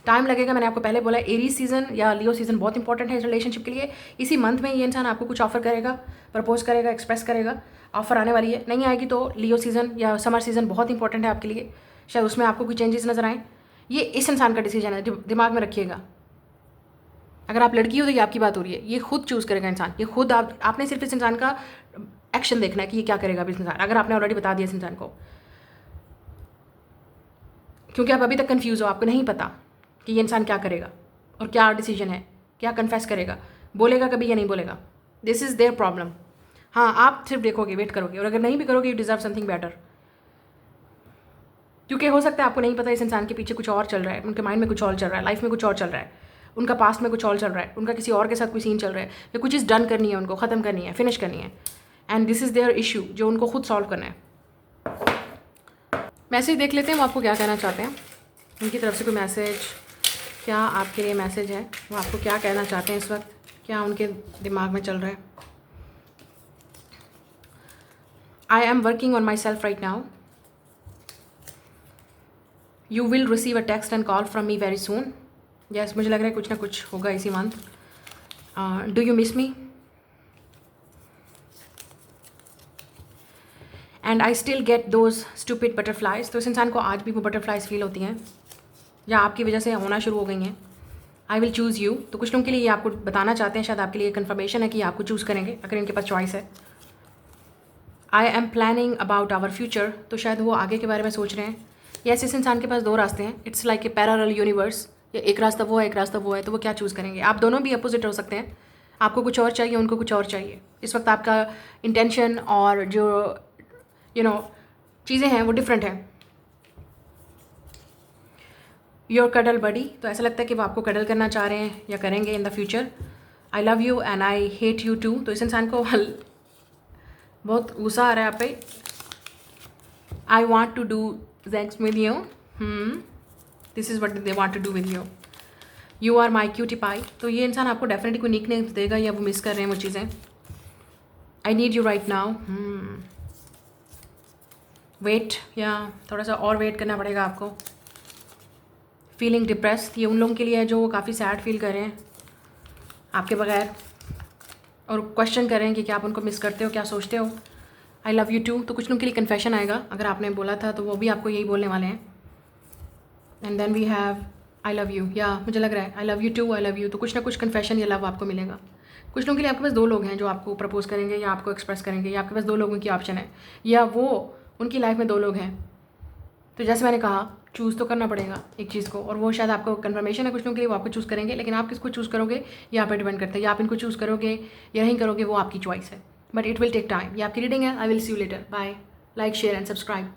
टाइम लगेगा, मैंने आपको पहले बोला। एरीज सीजन या लियो सीजन बहुत इंपॉर्टेंट है इस रिलेशनशिप के लिए। इसी मंथ में ये इंसान आपको कुछ ऑफर करेगा, प्रपोज करेगा, एक्सप्रेस करेगा। ऑफर आने वाली है, नहीं आएगी तो लियो सीजन या समर सीजन बहुत इंपॉर्टेंट है आपके लिए, शायद उसमें आपको कोई चेंजेस नजर आए। ये इस इंसान का डिसीजन है, दिमाग में रखिएगा। अगर आप लड़की हो तो ये आपकी बात हो रही है, ये खुद चूज़ करेगा इंसान, ये खुद आपने सिर्फ इस इंसान का एक्शन देखना है कि ये क्या करेगा अभी इंसान। अगर आपने ऑलरेडी बता दिया इस इंसान को, क्योंकि आप अभी तक कंफ्यूज हो, आपको नहीं पता कि ये इंसान क्या करेगा और क्या डिसीजन है, क्या कन्फेस करेगा, बोलेगा कभी या नहीं बोलेगा। This is their problem. हाँ, आप सिर्फ देखोगे, वेट करोगे, और अगर नहीं भी करोगे, यू डिजर्व समथिंग बेटर। क्योंकि हो सकता है आपको नहीं पता इस इंसान के पीछे कुछ और चल रहा है, उनके माइंड में कुछ और चल रहा है, लाइफ में कुछ और चल रहा है, उनका पास्ट में कुछ और चल रहा है, उनका किसी और के साथ कोई सीन चल रहा है, या कुछ चीज़ डन करनी है, उनको ख़त्म करनी है, फिनिश करनी है, and this is there issue जो उनको खुद सॉल्व करना है। मैसेज देख लेते हैं वो आपको क्या कहना चाहते हैं, उनकी तरफ से कोई मैसेज, क्या आपके लिए मैसेज है, वो आपको क्या कहना चाहते हैं इस वक्त, क्या उनके दिमाग में चल रहा है। I am working on my self right now, you will receive a text and call from me very soon. Yes, मुझे लग रहा है कुछ ना कुछ होगा इसी month. Do you miss me and I still get those stupid butterflies. तो इस इंसान को आज भी वो बटरफ्लाइज फील होती हैं, या आपकी वजह से होना शुरू हो गई हैं। आई विल चूज़ यू, तो कुछ लोगों के लिए ये आपको बताना चाहते हैं, शायद आपके लिए कन्फर्मेशन है कि आपको चूज़ करेंगे अगर इनके पास चॉइस है। I am planning about our future, तो शायद वो आगे के बारे में सोच रहे हैं। यस, इस इंसान के पास 2 रास्ते हैं, it's like a parallel universe, या एक रास्ता वो है, एक रास्ता वो है, तो वो क्या चूज़ करेंगे। आप दोनों भी अपोजिट हो सकते हैं, आपको कुछ और चाहिए, उनको कुछ और चाहिए। इस वक्त आपका इंटेंशन और जो चीज़ें हैं वो डिफरेंट हैं। योर कडल बडी, तो ऐसा लगता है कि वो आपको कडल करना चाह रहे हैं या करेंगे in the future. I love you and I hate you too, तो इस इंसान को बहुत गुस्सा आ रहा है आप पे। I want to do sex with you, this is what they want to do with you. You are my cutie pie, तो ये इंसान आपको डेफिनेटली कोई निकनेम देगा, या वो मिस कर रहे हैं वो चीज़ें। I need you right now, wait, या थोड़ा सा और वेट करना पड़ेगा आपको। फीलिंग डिप्रेस्ड, ये उन लोगों के लिए है जो वो काफ़ी सैड फील कर रहे हैं आपके बगैर, और क्वेश्चन कर रहे हैं कि क्या आप उनको मिस करते हो, क्या सोचते हो। आई लव यू टू, तो कुछ लोगों के लिए कन्फेशन आएगा, अगर आपने बोला था तो वो भी आपको यही बोलने वाले हैं। And then we have I love you, या मुझे लग रहा है I love you too, I love you, तो कुछ ना कुछ कन्फेशन या लव आपको मिलेगा। कुछ लोगों के लिए आपके पास 2 लोग हैं जो आपको प्रपोज करेंगे या आपको एक्सप्रेस करेंगे, या आपके पास 2 लोगों की ऑप्शन है, या वो उनकी लाइफ में 2 लोग हैं तो जैसे मैंने कहा, चूज़ तो करना पड़ेगा एक चीज़ को, और वो शायद आपको कन्फर्मेशन है कुछ लोगों के लिए, वो आपको चूज़ करेंगे, लेकिन आप किसको चूज़ करोगे ये आप पे डिपेंड करता है। या आप इनको चूज़ करोगे या नहीं करोगे, वो आपकी चॉइस है, but it will take time. ये आपकी रीडिंग है। I will see you later. Bye. Like, share and subscribe.